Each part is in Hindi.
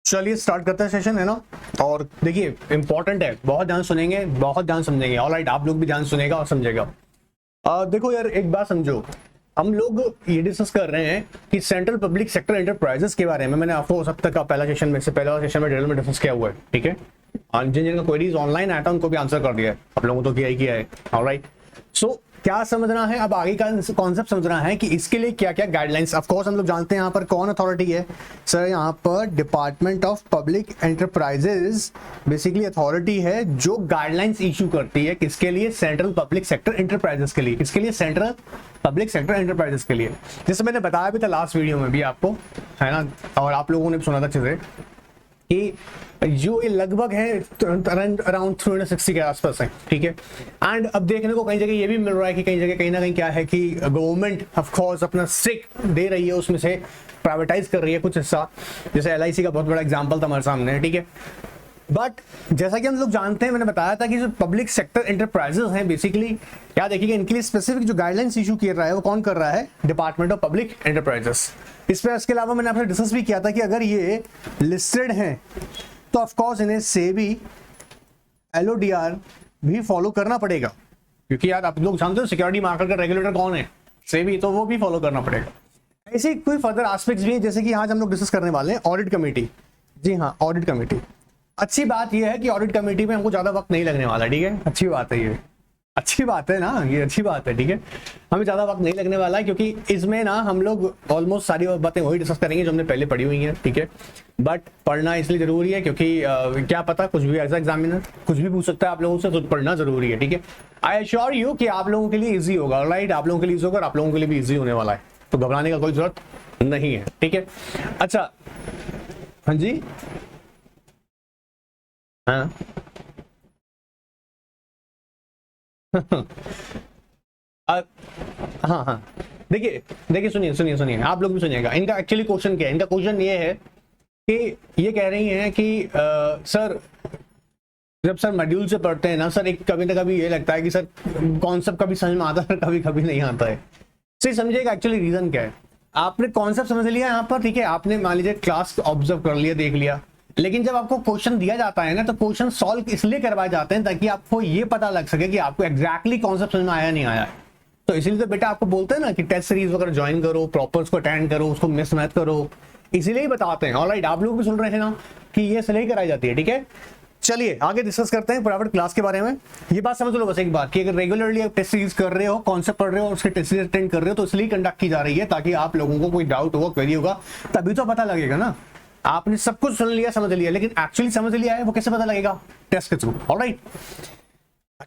चलिए स्टार्ट करते हैं सेशन, है ना। और देखिए इंपॉर्टेंट है, बहुत ध्यान सुनेंगे, बहुत ध्यान समझेंगे। ऑलराइट, आप लोग भी ध्यान सुनेगा और समझेगा। देखो यार, एक बात समझो, हम लोग ये डिस्कस कर रहे हैं कि सेंट्रल पब्लिक सेक्टर एंटरप्राइजेस के बारे में। मैंने आपको सब तक का पहला सेशन में डिटेल में डिस्कस किया हुआ है, ठीक है। जिन जिनका क्वेरीज ऑनलाइन आया था उनको भी आंसर कर दिया है, आप लोगों को तो किया ही किया है। ऑलराइट, सो क्या समझना है अब आगे का कॉन्सेप्ट समझना है कि इसके लिए क्या क्या गाइडलाइंस। ऑफ कोर्स हम लोग जानते हैं यहाँ पर कौन अथॉरिटी है सर, यहाँ पर department of public enterprises basically authority है जो गाइडलाइंस इशू करती है। किसके लिए? सेंट्रल पब्लिक सेक्टर एंटरप्राइजेस के लिए। किसके लिए? सेंट्रल पब्लिक सेक्टर एंटरप्राइजेस के लिए। जैसे मैंने बताया भी था लास्ट वीडियो में भी आपको, है ना, और आप लोगों ने भी सुना था अच्छे से कि जो ये लगभग है अराउंड 360 के आसपास है, ठीक है। एंड अब देखने को कई जगह ये भी मिल रहा है कि कई जगह कहीं ना कहीं क्या है कि गवर्नमेंट ऑफ कोर्स अपना स्टिक दे रही है, उसमें से प्राइवेटाइज कर रही है कुछ हिस्सा। जैसे LIC का बहुत बड़ा एग्जांपल था हमारे सामने, ठीक है। बट जैसा कि हम लोग जानते हैं, मैंने बताया था कि जो पब्लिक सेक्टर एंटरप्राइजेस हैं बेसिकली क्या देखिएगा, इनके लिए स्पेसिफिक जो गाइडलाइंस इशू कर रहा है वो कौन कर रहा है? Department of public enterprises. इसके अलावा मैंने आपसे डिस्कस भी किया था कि अगर ये लिस्टेड हैं तो ऑफ कोर्स इन्हें सेबी LODR भी फॉलो करना पड़ेगा, क्योंकि यार आप लोग जानते हो सिक्योरिटी मार्केट का रेगुलेटर कौन है? सेबी, तो वो भी फॉलो करना पड़ेगा। ऐसे कोई फर्दर एस्पेक्ट्स भी हैं, जैसे कि आज हम लोग डिस्कस करने वाले हैं ऑडिट कमेटी। जी हाँ, ऑडिट कमेटी। अच्छी बात यह है कि ऑडिट कमेटी में हमको ज्यादा वक्त नहीं लगने वाला, ठीक है। अच्छी बात है, ये अच्छी बात है ना, ये अच्छी बात है, ठीक है। हमें ज्यादा वक्त नहीं लगने वाला है क्योंकि इसमें ना हम लोग ऑलमोस्ट सारी बातें वही डिस्कस करेंगे जो हमने पहले पढ़ी हुई हैं, ठीक है। बट पढ़ना इसलिए जरूरी है क्योंकि क्या पता कुछ भी एज एग्जामिनर कुछ भी पूछ सकता है आप लोगों से, तो पढ़ना जरूरी है, ठीक है। आई एश्योर यू कि आप लोगों के लिए ईजी होगा, राइट। आप लोगों के लिए ईजी होगा, आप लोगों के लिए भी ईजी होने वाला है, तो घबराने का कोई जरूरत नहीं है, ठीक है। अच्छा, हाँ जी, हाँ हाँ हाँ, देखिए देखिए, सुनिए सुनिए सुनिए, आप लोग भी सुनिएगा। इनका एक्चुअली क्वेश्चन क्या है? इनका क्वेश्चन ये है कि ये कह रही हैं कि सर जब सर मॉड्यूल से पढ़ते हैं ना सर, एक कभी ना कभी ये लगता है कि सर कॉन्सेप्ट कभी समझ में आता है, कभी कभी नहीं आता है। सही समझिएगा एक्चुअली रीजन क्या है। आपने कॉन्सेप्ट समझ लिया यहाँ पर, ठीक है, आपने मान लीजिए क्लास ऑब्जर्व कर लिया, देख लिया, लेकिन जब आपको क्वेश्चन दिया जाता है ना तो क्वेश्चन सॉल्व इसलिए करवाए जाते हैं ताकि आपको ये पता लग सके कि आपको एग्जैक्टली कॉन्सेप्ट समझ में आया नहीं आया। तो इसीलिए तो बेटा आपको बोलते हैं ना कि टेस्ट सीरीज वगैरह ज्वाइन करो, प्रॉपर उसको अटेंड करो, उसको मिस मत करो, इसीलिए ही बताते हैं। ऑलराइट, आप लोग भी सुन रहे हैं ना कि ये इसलिए ही कराई जाती है, ठीक है। चलिए आगे डिस्कस करते हैं प्राइवेट क्लास के बारे में। ये बात समझ लो बस एक बात कि अगर रेगुलरली आप टेस्ट सीरीज कर रहे हो, कॉन्सेप्ट पढ़ रहे हो और उसके टेस्ट सीरीज अटेंड कर रहे हो, तो इसलिए कंडक्ट की जा रही है ताकि आप लोगों को कोई डाउट होगा, क्वेरी होगा, तभी तो पता लगेगा ना। आपने सब कुछ सुन लिया, समझ लिया, लेकिन एक्चुअली समझ लिया है वो कैसे पता लगेगा? टेस्ट के थ्रू। ऑलराइट,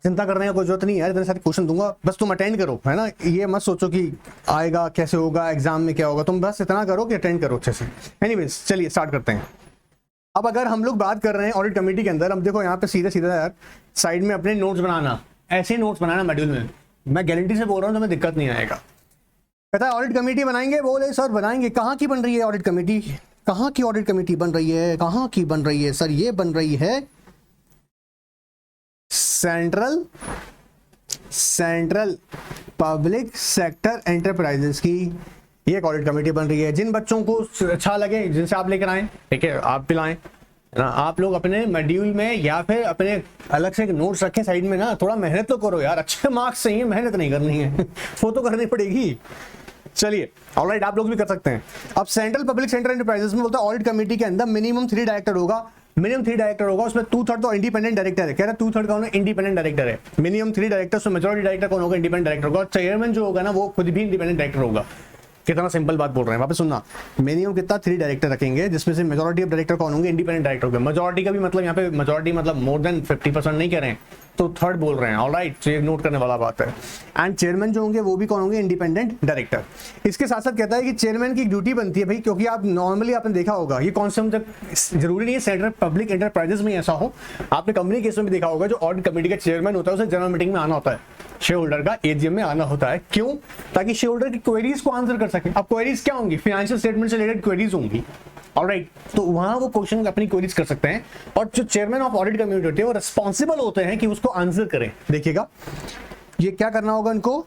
चिंता करने का कोई जरूरत नहीं है, इतने सारे क्वेश्चन दूंगा, बस तुम अटेंड करो, है ना। ये मत सोचो कि आएगा कैसे होगा, एग्जाम में क्या होगा, तुम बस इतना करो कि अटेंड करो अच्छे से। एनीवेज चलिए स्टार्ट करते हैं। अब अगर हम लोग बात कर रहे हैं ऑडिट कमेटी के अंदर, हम देखो यहाँ पे सीधा सीधा यार साइड में अपने नोट्स बनाना, ऐसे नोट्स बनाना मॉड्यूल में, मैं गारंटी से बोल रहा हूँ तुम्हें दिक्कत नहीं आएगा। कहता है ऑडिट कमेटी बनाएंगे, बोले सर बनाएंगे। कहाँ की बन रही है ऑडिट कमेटी? कहाँ की ऑडिट कमेटी बन रही है? कहाँ की बन रही है सर? ये बन रही है सेंट्रल पब्लिक सेक्टर एंटरप्राइजेस की ये एक ऑडिट कमेटी बन रही है। जिन बच्चों को अच्छा लगे, जिनसे आप लेकर आए, ठीक है, आप पिलाएं ना। आप लोग अपने मॉड्यूल में या फिर अपने अलग से नोट्स रखें साइड में ना, थोड़ा मेहनत तो करो यार, अच्छे मार्क्स चाहिए, मेहनत नहीं करनी है वो तो करनी पड़ेगी। चलिए ऑलराइट, आप लोग भी कर सकते हैं। अब सेंट्रल पब्लिक सेक्टर एंटरप्राइजेस में बोलता है ऑडिट कमेटी के अंदर मिनिमम 3 डायरेक्टर होगा। मिनिमम 3 डायरेक्टर होगा, उसमें 2/3 तो इंडिपेंडेंट डायरेक्टर है। कह रहा है 2/3 कौन है? इंडिपेंडेंट डायरेक्टर है। मिनिमम 3 डायरेक्टर, तो मेजॉरिटी डायरेक्टर कौन होगा? इंडिपेंडेंट डायरेक्टर होगा। और चेयरमैन जो होगा ना वो खुद भी इंडिपेंडेंट डायरेक्टर होगा। कितना सिंपल बात बोल रहे हैं, वापस सुनना। मिनिमम कितना? 3 डायरेक्टर रखेंगे, जिसमें से मेजॉरिटी ऑफ डायरेक्टर कौन होंगे? इंडिपेंडेंट डायरेक्टर होंगे। मेजॉरिटी का भी मतलब यहाँ पे मेजॉरिटी मतलब मोर देन 50% नहीं कह रहे हैं, तो थर्ड बोल रहे हैं। ऑलराइट, तो ये नोट करने वाला बात है। एंड चेयरमैन जो होंगे वो भी कौन होंगे? Independent director. इसके साथ साथ कहता है कि चेयरमैन की ड्यूटी बनती है भाई, क्योंकि आप नॉर्मली आपने देखा होगा ये कॉन्सेप्ट जरूरी नहीं है सेंट्रल पब्लिक एंटरप्राइजेस में ऐसा हो, आपने कंपनी केस में भी देखा होगा, जो ऑडिट कमेटी का चेयरमैन होता है उसे जनरल मीटिंग में आना होता है, शेयर होल्डर का AGM में आना होता है। क्यों? ताकि शेयर होल्डर की क्वेरीज को आंसर कर सके। अब क्वेरीज क्या होंगी? फाइनेंशियल स्टेटमेंट से रिलेटेड क्वेरीज होंगी। ऑलराइट, तो वहां वो क्वेश्चन अपनी क्वेरीज कर सकते हैं, और जो चेयरमैन ऑफ ऑडिट कमेटी होते हैं वो रिस्पॉन्सिबल होते हैं कि उसको आंसर करें। देखिएगा ये क्या करना होगा इनको,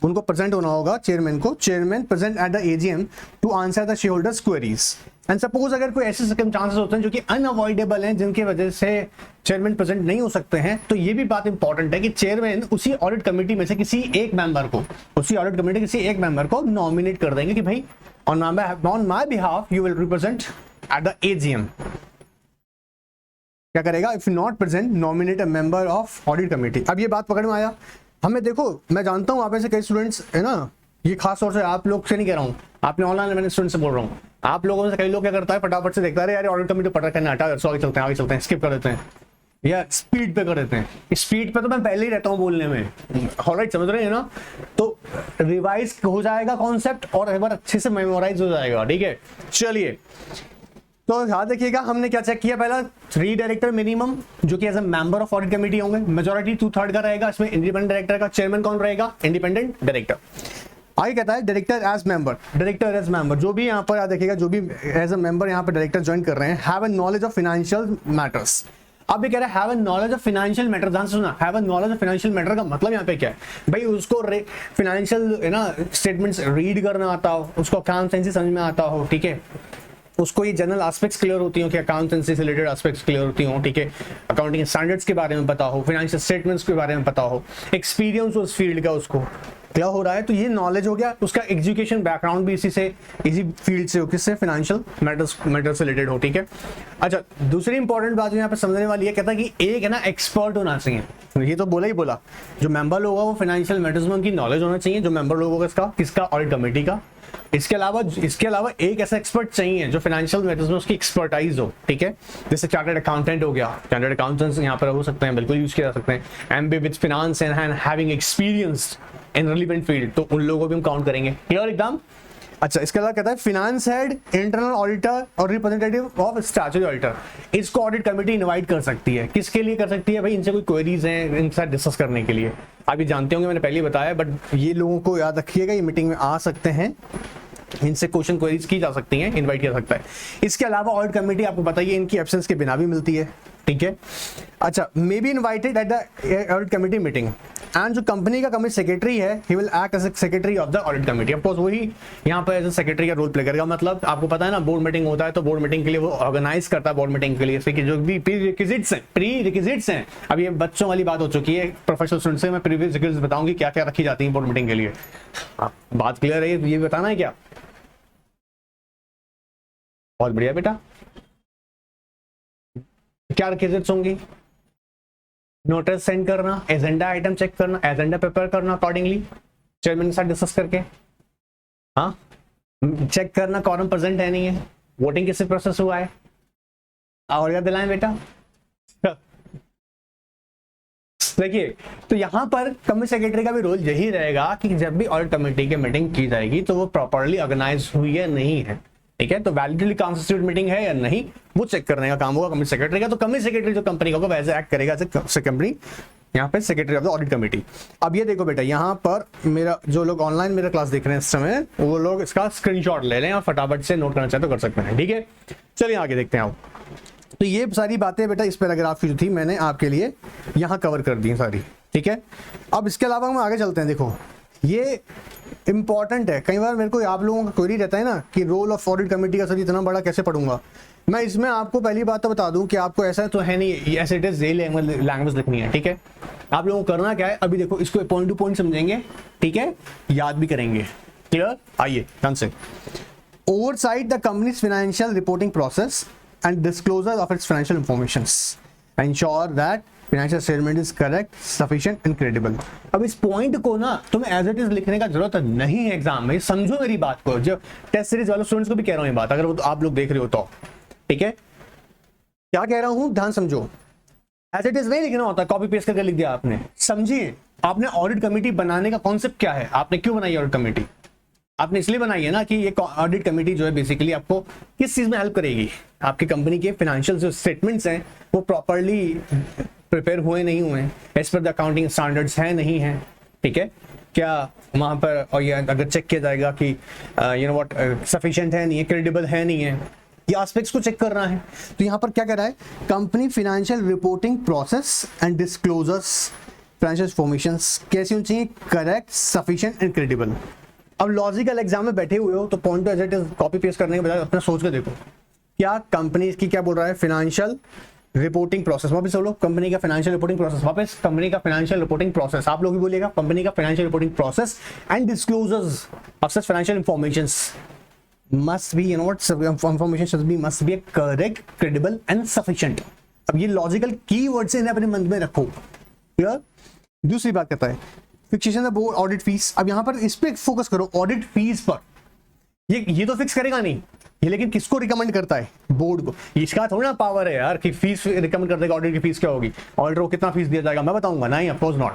उनको प्रेजेंट होना होगा चेयरमैन को, chairman present at the AGM to answer the shareholders queries. And suppose अगर कोई ऐसे सर्कमस्टांसेस होते हैं जो कि अनअवॉइडेबल हैं, जिनकी वजह से चेयरमैन प्रेजेंट नहीं हो सकते हैं, तो ये भी बात इंपॉर्टेंट है कि चेयरमैन उसी ऑडिट कमेटी में से किसी एक मेंबर को, उसी ऑडिट कमेटी किसी एक मेंबर को नॉमिनेट कर देंगे कि भाई on my behalf you will represent eight the AGM. क्या करेगा? If not present nominate a member of audit committee. अब ये बात पकड़ में आया हमें? देखो मैं जानता हूँ आप ऐसे कई स्टूडेंट्स है ना, ये खास तौर से आप लोग से नहीं कह रहा हूँ, आपने ऑनलाइन मैंने स्टूडेंट से बोल रहा हूँ, आप लोगों में से कई लोग क्या करता है फटाफट से देखता है यार ऑडिट कमेटी पढ़ रखा है, हटा सो आगे चलते हैं, स्किप कर देते हैं या स्पीड पे कर देते हैं। स्पीड पे तो मैं पहले ही रहता हूँ बोलने में, ऑलराइट, समझ रहे हैं ना? तो रिवाइज हो जाएगा कॉन्सेप्ट और एक बार अच्छे से मेमोराइज हो जाएगा, ठीक है। चलिए तो याद रखिएगा हमने क्या चेक किया, पहला 3 डायरेक्टर मिनिमम जो कि as a member of audit committee होंगे, मेजॉरिटी 2/3 का रहेगा, इसमें इंडिपेंडेंट डायरेक्टर का चेयरमैन कौन रहेगा? Independent director. आगे कहता है director as member, director as member जो भी यहाँ पर याद रखिएगा, जो भी एज अ मेंबर यहाँ पर डायरेक्टर ज्वाइन कर रहे हैं, have a knowledge of financial matters. अब ये कह रहा है have a knowledge of financial matter, ध्यान से सुना, have a knowledge of financial matter का मतलब यहाँ पे क्या है भाई? उसको फाइनेंशियल है ना स्टेटमेंट्स रीड करना आता हो, उसको अकाउंटेंसी समझ में आता हो, ठीक है, उसको ये जनरल एस्पेक्ट्स क्लियर होती हो कि अकाउंटेंसी से रिलेटेड एस्पेक्ट्स क्लियर होती हो, ठीक है, अकाउंटिंग स्टैंडर्ड्स के बारे में पता हो, फाइनेंशियल स्टेटमेंट्स के बारे में पता हो, एक्सपीरियंस उस फील्ड का उसको क्या हो रहा है, तो ये नॉलेज हो गया। उसका एजुकेशन बैकग्राउंड भी इसी फील्ड से हो, किससे? फाइनेंशियल मैटर्स से रिलेटेड हो, ठीक है। अच्छा दूसरी इंपॉर्टेंट बात जो यहाँ पे समझने वाली है, कहता है कि एक है ना एक्सपर्ट होना चाहिए, ये तो बोला ही बोला, जो मेंबर लोग होगा वो फाइनेंशियल मैटर्स में उनकी नॉलेज होना चाहिए, जो मेंबर लोग होगा किसका? ऑडिट कमेटी का। इसके अलावा एक ऐसा एक्सपर्ट चाहिए जो फाइनेंशियल मैटर्स में उसकी एक्सपर्टाइज हो, ठीक है, जैसे चार्टर्ड अकाउंटेंट हो गया, चार्टर्ड अकाउंटेंट्स यहाँ पर हो सकते हैं, बिल्कुल यूज किया जा सकते हैं। MBA with finance and having experience in relevant field, तो उन लोगों को भी हम काउंट करेंगे। क्लियर एकदम? अच्छा इसके अलावा कहता है फाइनेंस हेड, इंटरनल ऑडिटर और रिप्रेजेंटेटिव ऑफ स्टैट्यूटरी ऑडिटर, इसको ऑडिट कमेटी इनवाइट कर सकती है। किसके लिए कर सकती है भाई? इनसे कोई क्वेरीज हैं, इनके साथ डिस्कस करने के लिए। आप ये जानते होंगे, मैंने पहले बताया, बट ये लोगों को याद रखिएगा, ये मीटिंग में आ सकते हैं, इनसे क्वेश्चन क्वेरीज की जा सकती हैं, इनवाइट किया सकता है। इसके अलावा ऑडिट कमेटी आपको पता ही है इनकी एब्सेंस के बिना भी मिलती है, ठीक है। अच्छा may be invited at the audit committee meeting and जो कंपनी का कमिटी सेक्रेटरी है he will act as secretary of the audit committee. Of course वही यहाँ पर एज अ सेक्रेटरी का रोल प्ले करेगा। मतलब आपको पता है ना बोर्ड मीटिंग होता है तो बोर्ड मीटिंग के लिए वो ऑर्गेनाइज करता है, बोर्ड मीटिंग के लिए इसके जो भी प्री-रिक्विजिट्स हैं, अब ये बच्चों वाली बात हो चुकी है, प्रोफेशनल स्टूडेंट से मैं प्री-रिक्विजिट्स बताऊंगी क्या क्या रखी जाती है बोर्ड मीटिंग के लिए। बात क्लियर है? ये बताना है क्या? बहुत बढ़िया बेटा। क्या रिक्विजिट्स होंगी? नोटिस सेंड करना, एजेंडा आइटम चेक करना, एजेंडा प्रिपेयर करना अकॉर्डिंगली चेयरमैन के साथ डिस्कस करके, हाँ चेक करना कॉरम प्रेजेंट है नहीं है, वोटिंग किससे प्रोसेस हुआ है, और याद दिलाएं बेटा। देखिए तो यहाँ पर कमिटी सेक्रेटरी का भी रोल यही रहेगा कि जब भी ऑडिट कमेटी की मीटिंग की जाएगी तो वो प्रॉपर्ली ऑर्गेनाइज हुई है नहीं है, ठीक है, तो वैलिडली कॉन्स्टिट्यूट मीटिंग है या नहीं वो चेक करने का काम होगा कमिटी सेक्रेटरी का। तो कमिटी सेक्रेटरी जो कंपनी का होगा वैसे एक्ट करेगा एज कंपनी यहाँ पे secretary of the audit committee. अब ये देखो बेटा यहाँ पर मेरा जो लोग ऑनलाइन मेरा क्लास देख रहे हैं इस समय वो लोग इसका स्क्रीनशॉट ले लें और फटाफट से नोट करना चाहे तो कर सकते हैं, ठीक है। चलिए आगे देखते हैं। तो ये सारी बातें बेटा इस पैराग्राफ की जो थी मैंने आपके लिए यहाँ कवर कर दी सारी, ठीक है। अब इसके अलावा हम आगे चलते हैं। देखो ये इंपॉर्टेंट है, कई बार मेरे को आप लोगों का क्वेरी रहता है ना कि रोल ऑफ ऑडिट कमेटी का सर इतना बड़ा कैसे पढ़ूंगा। मैं इसमें आपको पहली बात तो बता दूं कि आपको ऐसा तो है नहीं एज इट इज लैंग्वेज लिखनी है, ठीक है। आप लोगों को करना क्या है, अभी देखो इसको पॉइंट टू पॉइंट समझेंगे, ठीक है, याद भी करेंगे। क्लियर? आइए ध्यान से। Oversight the companies financial reporting process and disclosure of its financial informations. Ensure that financial statement is correct, sufficient and credible. अब इस पॉइंट को ना तुम्हें एज इट इज लिखने का जरूरत नहीं है एग्जाम में, समझो मेरी बात को। जो टेस्ट सीरीज वाले स्टूडेंट्स को भी कह रहा हूँ ये बात, अगर वो तो आप लोग देख रहे हो तो, ठीक है, क्या कह रहा हूँ ध्यान समझो। एज इट इज नहीं लिखना होता, कॉपी पेस्ट करके लिख दिया आपने। समझिए आपने ऑडिट कमेटी बनाने का कॉन्सेप्ट क्या है, आपने क्यों बनाई ऑडिट कमेटी? आपने इसलिए बनाई है ना कि ये ऑडिट कमेटी जो है बेसिकली आपको किस चीज में हेल्प करेगी, आपकी कंपनी के फाइनेंशियल जो स्टेटमेंट्स हैं वो प्रॉपर्ली प्रिपेयर हुए नहीं हुए, as per the accounting standards है नहीं है, ठीक है, क्या वहां पर, और ये अगर चेक किया जाएगा कि यू नो व्हाट सफिशिएंट है नहीं है, क्रेडिबल है नहीं है, ये एस्पेक्ट्स को चेक करना है। तो यहाँ पर क्या कह रहा है, company financial reporting process and disclosures financial information कैसी होनी चाहिए? Correct, sufficient and credible. अब लॉजिकल एग्जाम में बैठे हुए हो तो point to as it is copy paste करने के बजाय अपना सोच के देखो क्या कंपनी की क्या बोल रहा है, फाइनेंशियल रिपोर्टिंग प्रोसेस। वापस बोलो, कंपनी का फाइनेंशियल रिपोर्टिंग प्रोसेस। वापस, कंपनी का फाइनेंशियल रिपोर्टिंग प्रोसेस। आप लोग भी बोलिएगा, कंपनी का financial reporting process and disclosures of such financial informations must be, you know what, information should be, must be correct, credible and sufficient। अब ये लॉजिकल कीवर्ड्स इन्हें अपने मन में रखो। क्लियर? दूसरी बात करता है fixation of board audit fees. अब यहाँ पर इस पे फोकस करो, ऑडिट फीस पर। ये तो फिक्स करेगा नहीं ये, लेकिन किसको रिकमेंड करता है? बोर्ड को। इसका थोड़ा ना पावर है यार कि फीस रिकमेंड कर देगा, ऑडिट की फीस क्या होगी, ऑडिटर को कितना फीस दिया जाएगा मैं बताऊंगा? नहीं, ऑफ कोर्स नॉट।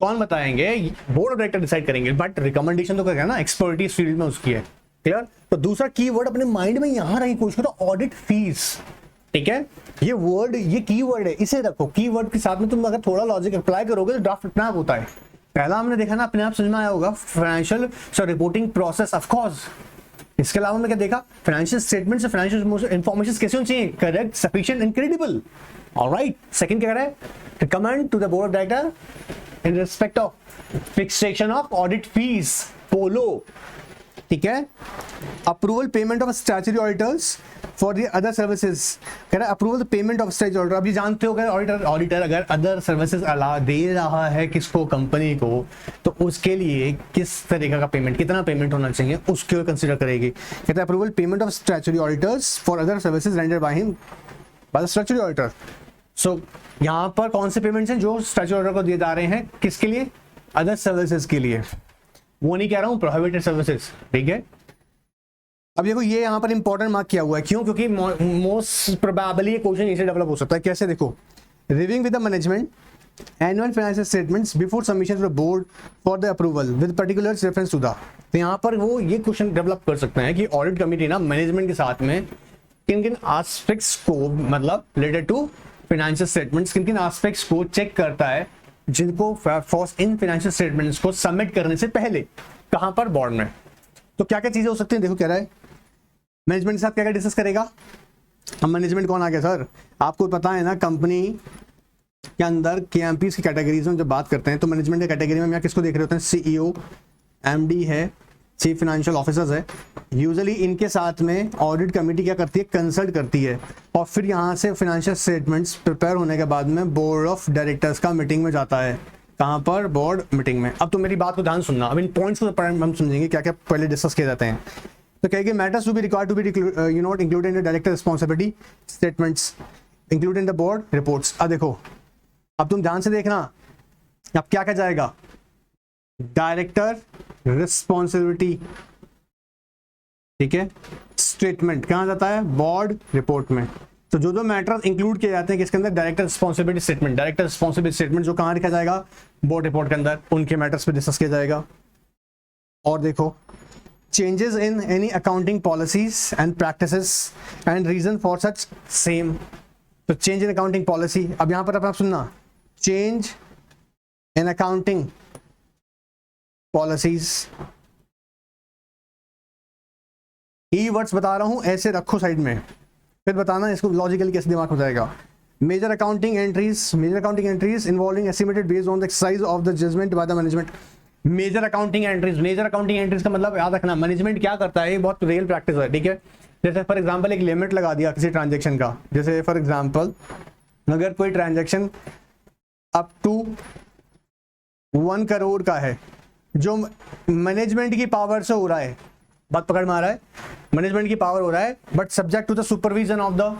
कौन बताएंगे? बोर्ड ऑफ डायरेक्टर डिसाइड करेंगे, बट रिकमेंडेशन तो करेगा ना, एक्सपर्टीज फील्ड में उसकी है। क्लियर? तो दूसरा कीवर्ड अपने माइंड में यहां रही कोशिश करो, ऑडिट फीस। ठीक है, ये वर्ड, ये कीवर्ड है, इसे रखो। कीवर्ड के साथ में तुम अगर थोड़ा लॉजिक अप्लाई करोगे तो ड्राफ्ट अपने आप होता है। पहला हमने देखा ना, अपने आप समझ में आया होगा, financial reporting process, of course. इसके अलावा हमने क्या देखा? फाइनेंशियल स्टेटमेंट से फाइनेंशियल इंफॉर्मेशन कैसे होनी चाहिए? Correct, sufficient and credible. Alright, second क्या कह रहा है? Recommend to the board of director in respect of fixation of audit fees, पोलो। ठीक है, approval payment of statutory auditors for the other services. कह रहा है approval payment of statutory auditor. अब ये जानते हो अगर ऑडिटर अगर अदर सर्विसेज अला दे रहा है किसको, कंपनी को, तो उसके लिए किस तरीके का पेमेंट, कितना पेमेंट होना चाहिए, उसको कंसीडर करेगी। कहता है approval payment of statutory auditors for other services rendered by him by the statutory auditor. So यहाँ पर कौन से पेमेंट्स हैं जो स्टैट्यूटरी ऑडिटर को दिए जा रहे हैं? किसके लिए? अदर सर्विसेज के लिए। वो नहीं कह रहा हूं प्रोहिबिटेड सर्विसेज। ठीक है, अब देखो ये यहां पर इंपॉर्टेंट मार्क किया हुआ है। क्यों? क्योंकि मोस्ट प्रोबेबली ये क्वेश्चन इसे डेवलप हो सकता है। कैसे? देखो, reviewing with the management annual financial statements before submission to the board for the approval with particular reference to the. तो यहां पर वो ये क्वेश्चन डेवलप कर सकते हैं कि ऑडिट कमिटी ना मैनेजमेंट के साथ में किन किन एस्पेक्ट्स को, मतलब रिलेटेड टू फाइनेंशियल स्टेटमेंट्स, किन किन एस्पेक्ट्स को चेक करता है जिनको फॉर इन फाइनेंशियल स्टेटमेंट्स को सबमिट करने से पहले। कहां पर? बोर्ड में। तो क्या क्या चीजें हो सकती हैं? देखो, कह रहा है मैनेजमेंट के साथ क्या क्या डिस्कस करेगा। अब मैनेजमेंट कौन आ गया सर? आपको पता है ना, कंपनी के अंदर केएमपीज की कैटेगरीज में जब बात करते हैं तो मैनेजमेंट की कैटेगरी में हम यहाँ किसको देख रहे होते हैं? सीईओ, एमडी है, चीफ फाइनेंशियल ऑफिसर्स है। यूजुअली इनके साथ में ऑडिट कमेटी क्या करती है? कंसल्ट करती है, और फिर यहाँ से फाइनेंशियल स्टेटमेंट्स प्रिपेयर होने के बाद में बोर्ड ऑफ डायरेक्टर्स का मीटिंग में जाता है। कहाँ पर? बोर्ड मीटिंग में। अब तो मेरी बात को ध्यान सुनना, अब इन पॉइंट्स को हम समझेंगे क्या क्या पहले डिस्कस किए जाते हैं। तो कहेंगे matters to be required to be not included in the director responsibility statements included in the board reports. अब देखो, अब तुम ध्यान से देखना, अब क्या क्या जाएगा? Director responsibility. ठीक है, स्टेटमेंट कहां जाता है? बोर्ड रिपोर्ट में। तो जो जो मैटर्स इंक्लूड किए जाते हैं किसके अंदर? Director responsibility statement. Director responsibility statement जो कहां लिखा जाएगा? बोर्ड रिपोर्ट के अंदर, उनके मैटर्स पे डिस्कस किया जाएगा। और देखो, changes in any accounting policies and practices and reason for such same. तो चेंज इन अकाउंटिंग पॉलिसी, अब यहां पर आप सुनना, change in accounting policies, keywords बता रहा हूं, ऐसे रखो साइड में, फिर बताना इसको लॉजिकली कैसे दिमाग हो जाएगा। Major accounting entries involving estimated based on the exercise of the judgement by the management. Major accounting entries का मतलब याद रखना, मैनेजमेंट क्या करता है, ये बहुत रियल प्रैक्टिस है। ठीक है, जैसे फॉर एग्जांपल एक लिमिट लगा दिया किसी ट्रांजैक्शन का, जैसे फॉर एग्जांपल अगर कोई ट्रांजैक्शन अप टू 1 करोड़ का है, जो मैनेजमेंट की पावर से हो रहा है, बात पकड़ में आ रहा है, मैनेजमेंट की पावर हो रहा है, but subject to the supervision of the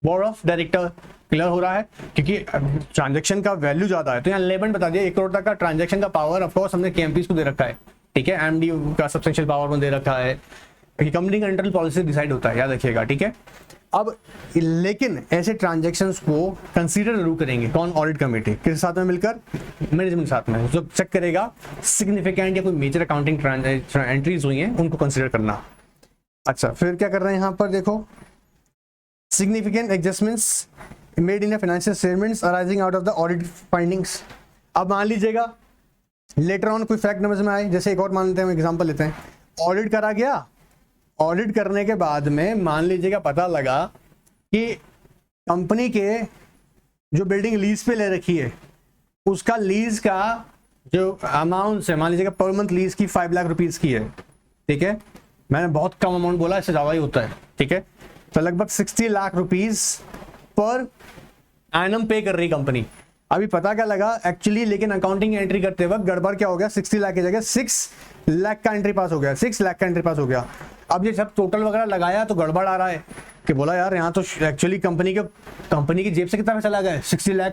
board of director. Clear हो रहा है? क्योंकि ट्रांजैक्शन का वैल्यू ज्यादा है, तो यहाँ लेबन बता दिया 1 करोड़ तक का ट्रांजैक्शन का पावर ऑफकोर्स हमने केएमपीज को दे रखा है। ठीक है, एमडी का सब्सटेंशियल पावर में दे रखा है, कंपनी का इंटरनल पॉलिसी डिसाइड होता है, याद रखिएगा। ठीक है, अब लेकिन ऐसे ट्रांजैक्शंस को कंसीडर जरूर करेंगे कौन? Audit committee. किस साथ में मिलकर? मैनेजमेंट साथ में। जो चेक करेगा सिग्निफिकेंट या कोई मेजर अकाउंटिंग एंट्रीज हुई हैं उनको कंसीडर करना। अच्छा, फिर क्या कर रहे हैं यहाँ पर? देखो, significant adjustments made in financial statements arising out of the audit findings. अब मान लीजिएगा लेटर ऑन कोई फैक्ट नजर में आए, जैसे एक और मान लेते हैं, एग्जांपल लेते हैं, ऑडिट करा गया, ऑडिट करने के बाद में मान लीजिएगा पता लगा कि कंपनी के जो बिल्डिंग लीज पे ले रखी है उसका लीज का जो अमाउंट है, मान लीजिएगा पर मंथ लीज की 5 लाख रुपीज की है, ठीक है, मैंने बहुत कम अमाउंट बोला, इससे ज्यादा ही होता है, ठीक है, तो लगभग 60 लाख रुपीज पर एनम पे कर रही कंपनी। अभी पता क्या लगा एक्चुअली, लेकिन अकाउंटिंग एंट्री करते वक्त गड़बड़ क्या हो गया, 60 लाख की जगह 6 लाख का एंट्री पास हो गया, 6 लाख का एंट्री पास हो गया। अब ये सब टोटल वगैरह लगाया तो गड़बड़ आ रहा है कि बोला यार यहाँ तो एक्चुअली कंपनी की जेब से कितना पैसा लगा है 60 लाख,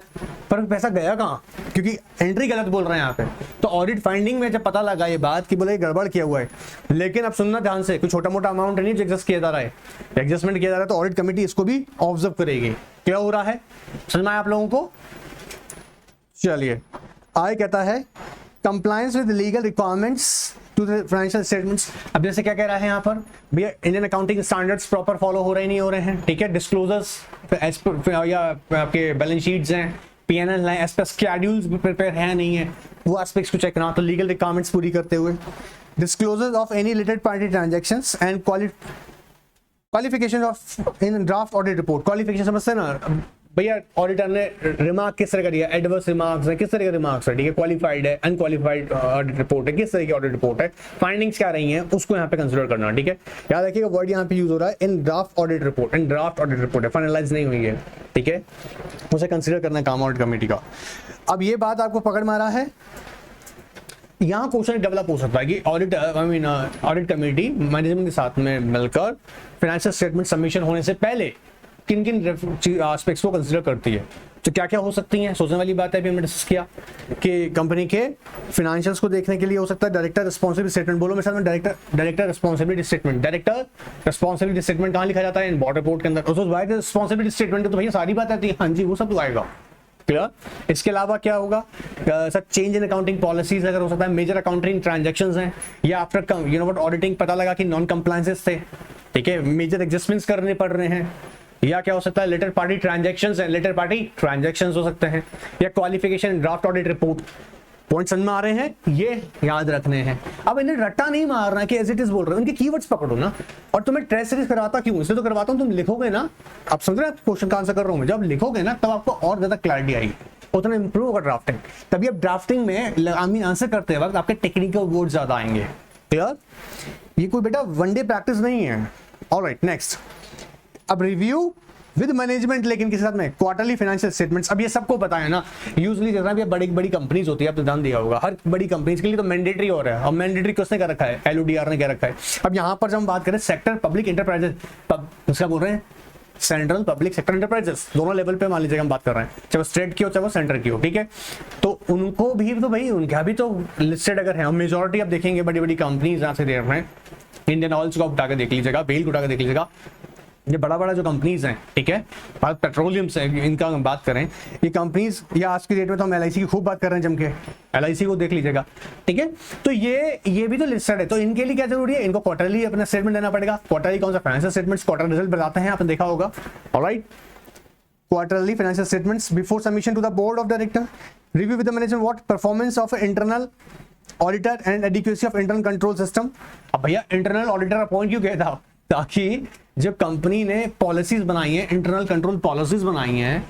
पर पैसा गया कहाँ, क्योंकि एंट्री गलत बोल रहे हैं यहाँ पे। तो ऑडिट फाइंडिंग में जब पता लगा ये बात कि बोले गड़बड़ किया हुआ है, लेकिन अब सुनना ध्यान से, कोई छोटा मोटा अमाउंट नहीं जो एडजस्ट किया जा रहा है, एडजस्टमेंट किया जा रहा है, तो ऑडिट कमेटी इसको भी ऑब्जर्व करेगी। क्या हो रहा है, समझ में आया आप लोगों को? चलिए आगे कहता है compliance with legal requirements to the financial statements. अब जैसे क्या कह रहा है यहाँ पर, भैया Indian accounting standards proper follow हो रहे नहीं हो रहे हैं, ठीक है, डिस्क्लोजर्स या आपके बैलेंस शीट्स हैं, पीएनएल है, एज पर शेड्यूल्स प्रिपेयर है नहीं है, वो एस्पेक्ट्स को चेक करना, तो लीगल रिक्वायरमेंट्स पूरी करते हुए disclosures of any related party transactions and qualification of in draft audit report. Qualification समझते हैं ना भैया, ऑडिटर ने रिमार्क किस तरह का दिया, एडवर्स रिमार्क्स है, किस तरह के रिमार्क्स है, ठीक है, क्वालिफाइड है, अनक्वालिफाइड ऑडिट रिपोर्ट है, किस तरह की ऑडिट रिपोर्ट है, फाइंडिंग्स क्या रही हैं, उसको यहाँ पे कंसीडर करना, ठीक है। याद रखिएगा वर्ड यहाँ पे यूज हो रहा है इन ड्राफ्ट ऑडिट रिपोर्ट, इन ड्राफ्ट ऑडिट रिपोर्ट है, फाइनलाइज नहीं हुई है, ठीक है, उसे कंसीडर करना है काम ऑडिट कमेटी का। अब ये बात आपको पकड़ में आ रहा है, यहाँ क्वेश्चन डेवलप हो सकता है कि ऑडिट कमेटी मैनेजमेंट के साथ में मिलकर फाइनेंशियल स्टेटमेंट सबमिशन होने से पहले किन किन एस्पेक्ट्स को कंसीडर करती है, तो क्या क्या हो सकती हैं, सोचने वाली बात है। अभी हमने डिस्कस किया कि कंपनी के फाइनेंशियल्स को देखने के लिए हो सकता है डायरेक्टर रिस्पांसिबिलिटी स्टेटमेंट, बोलो मेरे साथ में director responsibility statement. Director responsibility statement कहाँ लिखा जाता है, इन बोर्ड रिपोर्ट के अंदर। उसको रिस्पांसिबिलिटी स्टेटमेंट तो भैया सारी बात आती है, हाँ जी वो सब तो आएगा, क्लियर। इसके अलावा क्या होगा sir, change in accounting policies अगर हो सकता है, मेजर अकाउंटिंग ट्रांजैक्शंस हैं, या after you know what auditing पता लगा कि नॉन कंप्लायंसेस थे, ठीक है, मेजर एडजस्टमेंट्स करने पड़ रहे हैं, या क्या हो सकता है लेटर पार्टी ट्रांजैक्शंस है, लेटर पार्टी ट्रांजैक्शंस हो सकते हैं, या qualification draft audit report. Point समझ में आ रहे हैं, ये याद रखने हैं। अब इन्हें रट्टा नहीं मारना कि एज इट इज बोल रहे हो, उनके कीवर्ड्स पकड़ो ना। और तुम्हें टेस्ट सीरीज करवाता क्यों, इसलिए तो करवाता हूं, तुम लिखोगे ना, आप समझ रहे हैं क्वेश्चन का आंसर कर रहा हूं, जब लिखोगे ना तब आपको और ज्यादा क्लैरिटी आएगी, उतना इंप्रूव होगा ड्राफ्टिंग। तभी अब ड्राफ्टिंग में आंसर करते वक्त आपके टेक्निकल वर्ड ज्यादा आएंगे, क्लियर। ये कोई बेटा वनडे प्रैक्टिस नहीं है। ऑलराइट नेक्स्ट, अब रिव्यू विद मैनेजमेंट, लेकिन किस साथ में, क्वार्टरली फाइनेंशियल स्टेटमेंट्स। अब ये सबको पता है ना, यूजुअली जितना भी बड़ी बड़ी कंपनीज होती है, आप तो ध्यान दिया होगा, हर बड़ी कंपनीज के लिए तो मैंडेटरी हो रहा है, और मैंडेटरी किसने कर रखा है, एलओडीआर ने क्या रखा है। अब यहाँ पर जब हम बात करें सेक्टर पब्लिक एंटरप्राइजेस, उसका बोल रहे हैं सेंट्रल पब्लिक सेक्टर एंटरप्राइजेस, दोनों लेवल पे मान लीजिए हम बात कर रहे हैं, चाहे वो स्टेट की हो चाहे वो सेंटर की हो, ठीक है, तो उनको भी तो भाई उनका भी तो लिस्टेड अगर है, मेजोरिटी आप देखेंगे बड़ी बड़ी कंपनीज यहाँ से दे रहे हैं, इंडियन ऑयल्स को उठा के देख लीजिएगा, बेल को उठा के देख लीजिएगा, ये बड़ा बड़ा जो कंपनीज हैं, ठीक है, भारत पेट्रोलियम से इनका हम बात करें, ये कंपनीज, या आज की डेट में तो हम एलआईसी की खूब बात कर रहे हैं जम के, एलआईसी को देख लीजिएगा, ठीक है, तो ये भी तो लिस्टेड है। तो इनके लिए क्या जरूरी है, इनको क्वार्टरली अपना स्टेटमेंट देना पड़ेगा। क्वार्टरली कौन सा, फाइनेंशियल स्टेटमेंट्स क्वार्टर रिजल्ट बताते हैं, आपने देखा होगा, alright. Quarterly financial statements before submission to the board of director, review with the management what performance of internal auditor and adequacy of internal control system. अब भैया इंटरनल ऑडिटर अपॉइंट क्यों किया था, ताकि जब कंपनी ने पॉलिसीज बनाई है, इंटरनल कंट्रोल पॉलिसीज बनाई हैं,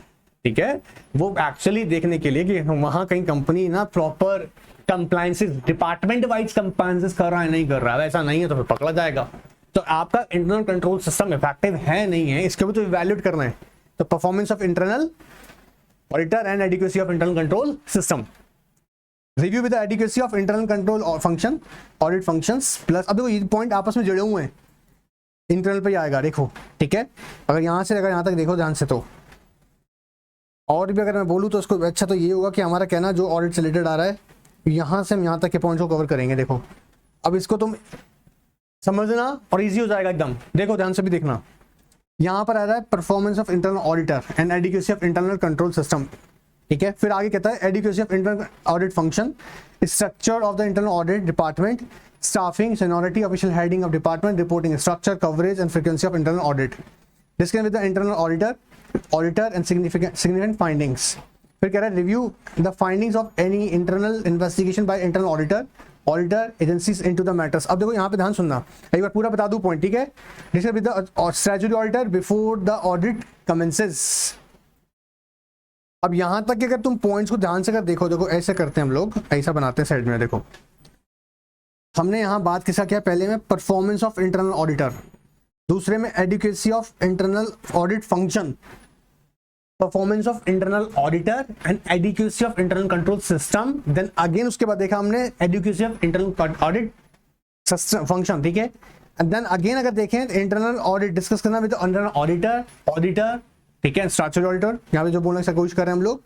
ठीक है, वो एक्चुअली देखने के लिए कि वहां कहीं कंपनी ना proper compliances, department wise compliances कर रहा है नहीं कर रहा है, ऐसा नहीं है तो फिर पकड़ा जाएगा। तो आपका इंटरनल कंट्रोल सिस्टम इफेक्टिव है नहीं है, इसके भी तो इवैल्यूएट करना है। तो performance of internal auditor and adequacy of internal control system, review with the adequacy of internal control function, audit functions plus. अब देखो ये पॉइंट आपस में जुड़े हुए हैं, इंटरनल पे आएगा, देखो, ठीक है, अगर यहां से अगर यहां तक देखो ध्यान से, तो और भी अगर मैं बोलूं तो इसको अच्छा तो ये होगा कि हमारा कहना जो ऑडिट से रिलेटेड आ रहा है, यहां से हम यहां तक के पॉइंट को कवर करेंगे। देखो अब इसको तुम समझना और इजी हो जाएगा एकदम। देखो ध्यान से भी देखना, यहां पर आ रहा है performance of internal auditor and adequacy of internal control system, ठीक है। फिर आगे कहता है adequacy of internal audit function, structure of the internal audit department, staffing, seniority, official heading of department, reporting structure, coverage and frequency of internal audit. Discuss with the internal auditor and significant findings. फिर कह रहा है review the findings of any internal investigation by internal auditor agencies into the matters. अब देखो यहाँ पे ध्यान सुनना, एक बार पूरा बता दूं पॉइंट, ठीक है। Discuss with the statutory auditor before the audit commences. अब यहां तक कि अगर तुम पॉइंट्स को ध्यान से अगर देखो, देखो ऐसे करते हैं हम लोग, ऐसा बनाते हैं साइड में। देखो हमने यहाँ बात किसका किया, पहले में परफॉर्मेंस ऑफ इंटरनल ऑडिटर, दूसरे में adequacy of internal audit function, performance of internal auditor and adequacy of internal control system. Then again उसके बाद देखा हमने adequacy of internal audit function, ठीक है। एंड देन अगेन अगर देखें इंटरनल ऑडिट डिस्कस करना विद इंटरनल ऑडिटर, ठीक है, स्टैट्यूटरी ऑडिटर, यहाँ पे जो बोलने की कोशिश कर रहे हैं हम लोग।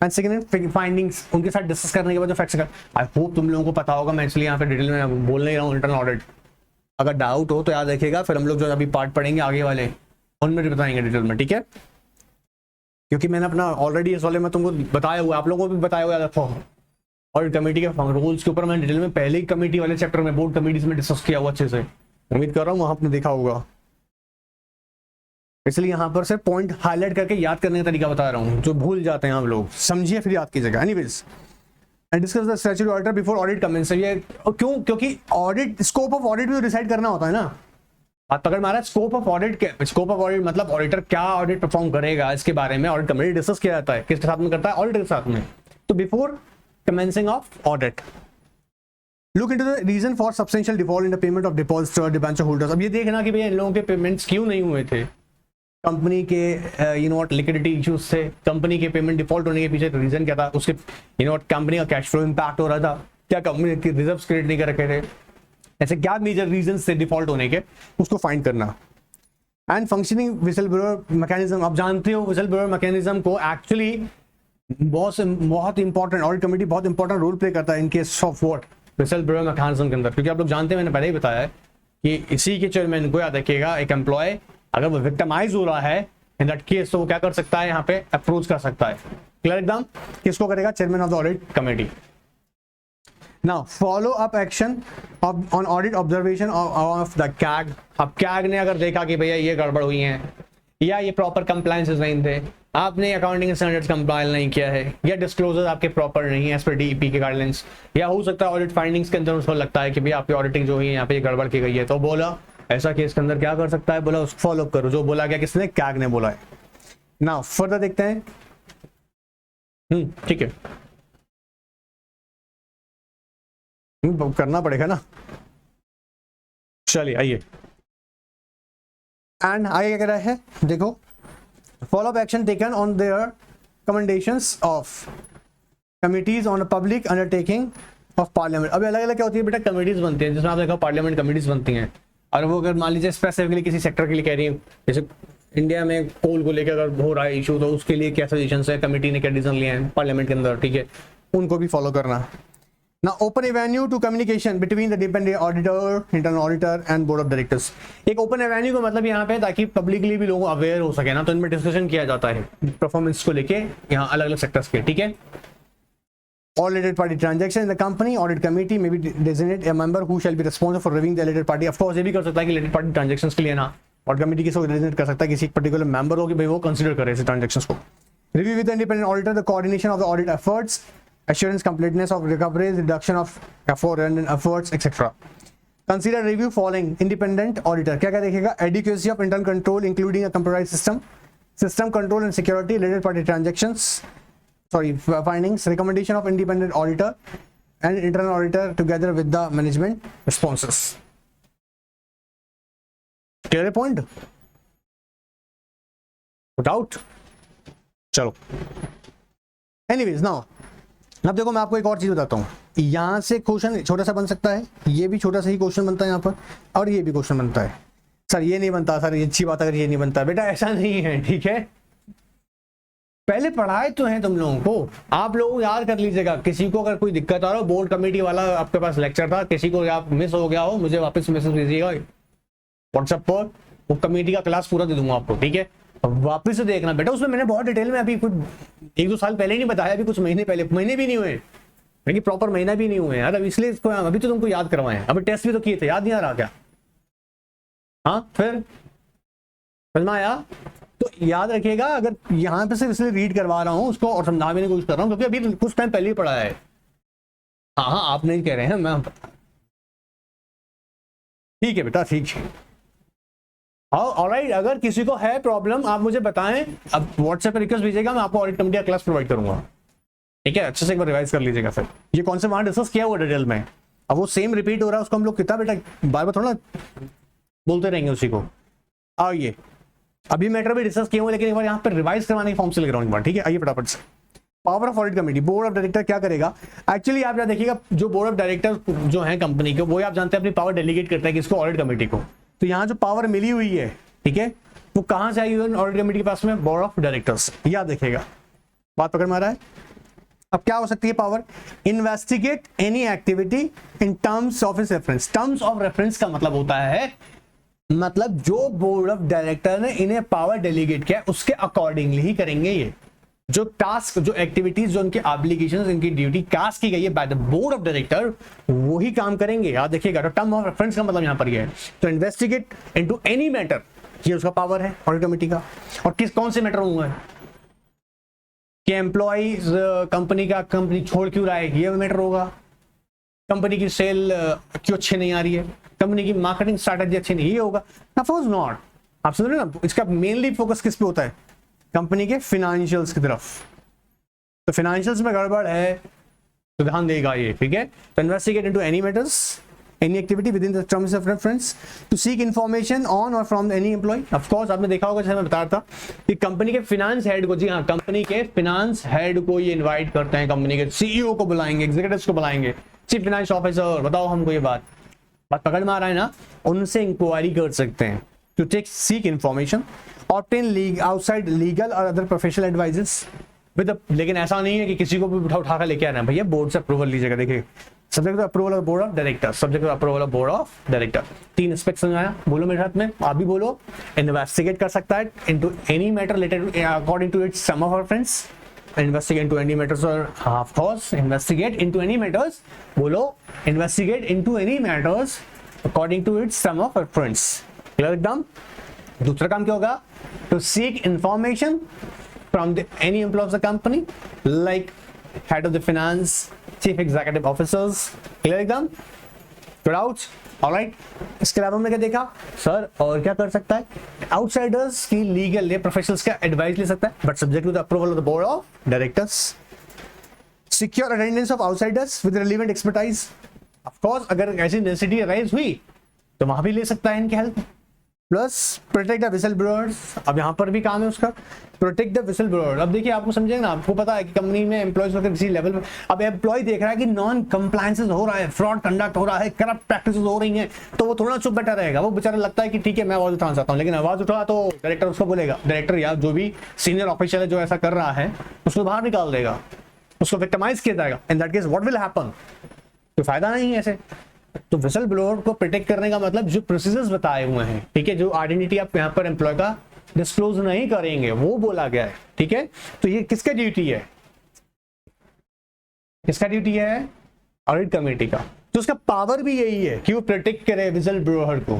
एंड सेकंड फाइंडिंग्स, उनके साथ डिस्कस करने के बाद जो फैक्ट्स का, आई होप तुम लोगों को पता होगा, मैं इसलिए यहाँ पे डिटेल में बोल नहीं रहा हूँ इंटरनल ऑडिट। अगर डाउट हो तो याद रखिएगा, फिर हम लोग जो अभी पार्ट पढ़ेंगे आगे वाले उनमें भी बताएंगे डिटेल में, ठीक है। क्योंकि मैंने अपना ऑलरेडी इस वाले में तुमको बताया हुआ, आप लोगों को भी बताया हुआ था, ऑडिट कमेटी के रूल्स के ऊपर मैंने डिटेल में पहले ही कमेटी वाले चैप्टर में, बोर्ड कमेटीज में डिस्कस किया हुआ अच्छे से, उम्मीद कर रहा हूँ आपने देखा होगा। इसलिए यहाँ पर से पॉइंट हाईलाइट करके याद करने का तरीका बता रहा हूँ, जो भूल जाते हैं हम लोग, समझिए फिर याद कीजिएगा। Anyways, and discuss the statutory auditor before audit commences. ये क्यों, क्योंकि ऑडिट, स्कोप ऑफ ऑडिट भी डिसाइड करना होता है ना। आप पकड़ मारा, स्कोप ऑफ ऑडिट क्या, स्कोप ऑफ ऑडिट मतलब ऑडिटर क्या ऑडिट परफॉर्म करेगा, इसके बारे में ऑडिट कमेटी डिस्कस किया जाता है। किसके साथ में करता है, ऑडिटर के साथ में। तो before commencing of audit, look into the reason for substantial default in the payment of depositor debenture holders. अब ये देखना कि भैया इन लोगों के पेमेंट्स क्यों नहीं हुए थे, कंपनी के you know what liquidity issues थे, कंपनी के पेमेंट डिफॉल्ट होने के पीछे रीजन क्या था, उसके यू नो व्हाट कंपनी का कैश फ्लो इंपैक्ट हो रहा था क्या, कंपनी के रिजर्व्स क्रिएट नहीं कर रखे थे, ऐसे क्या मेजर रीजंस थे डिफॉल्ट होने के, उसको फाइंड करना। And functioning whistle blower mechanism, आप जानते हो विसल ब्लोअर मैकेनिज्म को एक्चुअली बहुत इंपॉर्टेंट, ऑडिट कमेटी बहुत इंपॉर्टेंट रोल प्ले करता है in case of what, whistle blower mechanism के अंदर। क्योंकि आप लोग जानते हैं, मैंने पहले ही बताया है कि इसी के चेयरमैन को याद रखिएगा, एक एम्प्लॉय अगर वो विक्टिमाइज हो रहा है इन दैट केस, तो वो क्या कर सकता है, यहाँ पे अप्रोच कर सकता है। क्लियर एकदम, किसको करेगा, chairman of the audit committee. Now follow up action on audit observation of the CAG. अब कैग ने अगर देखा कि भैया ये गड़बड़ हुई है, या ये प्रॉपर कंप्लायंसेस नहीं थे, आपने अकाउंटिंग स्टैंडर्ड्स कंपाइल नहीं किया है, या डिस्क्लोजर आपके प्रॉपर नहीं है एज पर डीईपी के गाइडलाइंस, या हो सकता है ऑडिट फाइंडिंग्स के अंदर उसको लगता है कि भैया आपकी ऑडिटिंग जो है यहाँ पे गड़बड़ की गई है, तो बोला ऐसा केस के अंदर क्या कर सकता है, बोला उसको फॉलो करो, जो बोला गया किसने, कैग ने बोला है। नाउ फर्दर देखते हैं, ठीक है, करना पड़ेगा ना, चलिए आइए। एंड आगे क्या कह रहा है, देखो follow up action taken on their commendations of committees on public undertaking of parliament. अब अलग अलग क्या होती है बेटा, कमिटीज बनती हैं, जिसमें आप देखो पार्लियामेंट कमिटीज बनती हैं, और वो अगर मान लीजिए स्पेसिफिकली किसी सेक्टर के लिए कह रही है, जैसे इंडिया में कोल को लेकर अगर हो रहा है इशू, तो उसके लिए क्या सजेशन है, कमेटी ने क्या डिसीजन लिए हैं पार्लियामेंट के अंदर, ठीक है, उनको भी फॉलो करना। Now open avenue to communication between the dependent auditor, internal auditor and board of directors। एक open avenue का मतलब यहाँ पे ताकि पब्लिकली भी लोग अवेयर हो सके ना, तो इनमें डिस्कशन किया जाता है परफॉर्मेंस को लेके यहाँ अलग अलग सेक्टर्स के, ठीक है। All related party transaction in the company audit committee may be designate a member who shall be responsible for reviewing the related party। Of course ये भी कर सकता है कि related party transactions के लिए ना audit committee किसी को designate कर सकता है, किसी पर्टिकुलर मेंबर हो कि भाई वो कंसिडर करे ऐसे ट्रांजेक्शंस को। Review with the independent auditor the coordination of the audit efforts, assurance completeness of recoveries, reduction of foreign efforts, etc. Consider review following independent auditor, क्या क्या देखेगा, adequacy of internal control including a computerized system, system control and security, related party transactions, findings, recommendation of independent auditor and internal auditor together with the management responses। Clear point? Doubt? चलो, एनीवेज नाउ अब देखो मैं आपको एक और चीज बताता हूँ, यहाँ से क्वेश्चन छोटा सा बन सकता है, ये भी छोटा सा ही क्वेश्चन बनता है यहाँ पर, और ये भी क्वेश्चन बनता है। सर ये नहीं बनता, सर ये अच्छी बात अगर ये नहीं बनता, बेटा ऐसा नहीं है, ठीक है। पहले पढ़ाए तो हैं तुम लोगों को, आप लोग याद कर लीजिएगा। किसी को अगर कोई दिक्कत आ रहा हो, बोर्ड कमेटी वाला आपके पास लेक्चर था, किसी को आप मिस हो गया हो, मुझे वापस मैसेज कीजिएगा व्हाट्सएप पर, वो कमेटी का क्लास पूरा दे दूंगा आपको, ठीक है। वापस से देखना बेटा, उसमें मैंने बहुत डिटेल में अभी कुछ 1-2 साल पहले नहीं बताया, अभी कुछ महीने पहले, महीने भी नहीं हुए, लेकिन प्रॉपर महीना भी नहीं हुए यार, अब इसलिए इसको अभी तो तुमको याद करवाए हैं, अभी टेस्ट भी तो किए थे, याद नहीं आ रहा क्या? हाँ फिर समझ में आया? तो याद रखिएगा, अगर यहाँ पे सिर्फ इसलिए रीड करवा रहा हूँ उसको और समझाने की कोशिश कर रहा हूँ, क्योंकि अभी कुछ टाइम पहले ही पढ़ा है। हाँ हाँ आप नहीं कह रहे हैं, मैं ठीक है बेटा, ठीक है। हाँ ऑलराइट, अगर किसी को है प्रॉब्लम आप मुझे बताएं, अब व्हाट्सएप पे रिक्वेस्ट भेजिएगा, मैं आपको ऑडिट कमेटी का क्लास प्रोवाइड करूंगा, ठीक है। अच्छे से एक बार रिवाइज कर लीजिएगा फिर ये कौन से वहां डिस्कस किया हुआ डिटेल में। अब वो सेम रिपीट हो रहा है, उसको हम लोग कितना बेटा बार बार थोड़ा बोलते रहेंगे उसी को। आइए अभी मैटर भी डिस्कस किए हुए, लेकिन एक बार यहाँ पर रिवाइज करवाने के फॉर्म से लग रहा हूँ, ठीक है। आइए फटाफट से power of audit committee, board of director क्या करेगा। एक्चुअली आप देखिएगा, जो बोर्ड ऑफ डायरेक्टर जो है कंपनी के, वो आप जानते हैं अपनी पावर डेलीगेट करता है किसको, ऑडिट कमेटी को। तो यहाँ जो पावर मिली हुई है, ठीक है, वो कहां से आई हुई ऑडिट कमेटी के पास में, बोर्ड ऑफ डायरेक्टर्स। याद देखिएगा, बात पकड़ में आ रहा है। अब क्या हो सकती है power, investigate any activity in terms of his reference. Terms of reference का मतलब होता है, मतलब जो बोर्ड ऑफ डायरेक्टर ने इन्हें पावर डेलीगेट किया उसके अकॉर्डिंगली ही करेंगे ये जो टास्क, जो एक्टिविटीज, जो उनके ऑब्लिगेशंस, इनकी ड्यूटी कास्ट की गई है by the board of director, वो ही काम करेंगे। याद देखिएगा, तो टर्म ऑफ रेफरेंस का मतलब यहां पर ये है, तो इन्वेस्टिगेट इनटू एनी मैटर, ये उसका पावर है ऑडिट कमेटी का। और किस कौन से मैटर हुए हैं कि एम्प्लॉइज कंपनी छोड़ क्यों रहा है, ये मैटर होगा। कंपनी की सेल क्यों अच्छी नहीं आ रही है, कंपनी की मार्केटिंग स्ट्रैटेजी अच्छी नहीं, ये होगा। ऑफ नॉट, आप समझ रहे ना, इसका मेनली फोकस किस पे होता है, कंपनी के फाइनेंशियल्स की तरफ। तो फाइनेंशियल्स में गड़बड़ है तो ध्यान देगा ये, ठीक है। तो investigate into any matters, any activity within the terms of reference, to seek information on और from any employee. Of course आपने देखा होगा, जैसे मैं बता रहा था कि कंपनी के फाइनेंस हेड को, जी हाँ, कंपनी के फाइनेंस हेड को ये इनवाइट करते हैं, कंपनी के सीईओ को बुलाएंगे, एग्जीक्यूटिव्स को बुलाएंगे, चीफ फाइनेंस ऑफिसर, बताओ हमको ये बात पकड़ में आ रहा है ना, उनसे इंक्वायरी कर सकते हैं। To take seek information, obtain outside legal और अदर प्रोफेशनल एडवाइजेस विद, लेकिन ऐसा नहीं है कि किसी को भी उठा कर लेके आना है, भैया बोर्ड से अप्रूवल लीजिएगा। देखिए, subject to approval of board of director, subject to approval of board of director. 3 aspect समझाया, बोलो मेरे साथ में, आप भी बोलो। इन्वेस्टिगेट कर सकता है into any matter related according to its some of reference, investigate into any matters, or of course investigate into any matters, बोलो, investigate into any matters according to its sum of reference। Clear एकदम। दूसरा काम क्या होगा, to seek information from any employee of the company like head of the finance, chief executive officers। Clear एकदम, डाउट्स, ऑलराइट। इसके अलावा हमने क्या देखा सर, और क्या कर सकता है, आउटसाइडर्स की लीगल या प्रोफेशनल्स का एडवाइस ले सकता है, but subject to the approval of the board of directors. Secure attendance of outsiders with relevant expertise. Of course अगर ऐसी नेसेसिटी अराइज हुई तो वहां भी ले सकता है इनकी help. Plus protect the whistle blowers, अब यहाँ पर भी काम है उसका, प्रोटेक्ट द विसल ब्लोअर। अब देखिए, आपको समझेगा ना, आपको पता है कि कंपनी में एम्प्लॉयज अगर किसी लेवल पर, अब एम्प्लॉय देख रहा है कि नॉन कंप्लायंसेस हो रहा है, फ्रॉड कंडक्ट हो रहा है, करप्ट प्रैक्टिसेस हो रही हैं, तो वो थोड़ा चुप बैठा रहेगा। वो बेचारा लगता है कि ठीक है मैं आवाज उठाना चाहता हूँ, लेकिन आवाज उठा तो डायरेक्टर उसको बोलेगा, डायरेक्टर या जो भी सीनियर ऑफिशियल है जो ऐसा कर रहा है उसको बाहर निकाल देगा, उसको विक्टिमाइज किया जाएगा। In that case what will happen, तो फायदा नहीं है ऐसे। तो विसल ब्लोअर को प्रोटेक्ट करने का मतलब जो प्रोसीजर्स बताए हुए हैं, ठीक है, जो आइडेंटिटी आप यहाँ पर एम्प्लॉय का डिस्क्लोज नहीं करेंगे वो बोला गया है, ठीक है। तो ये किसका ड्यूटी है, किसका ड्यूटी है, ऑडिट कमेटी का। तो उसका पावर भी यही है कि वो प्रोटेक्ट करे विसल ब्लोअर को।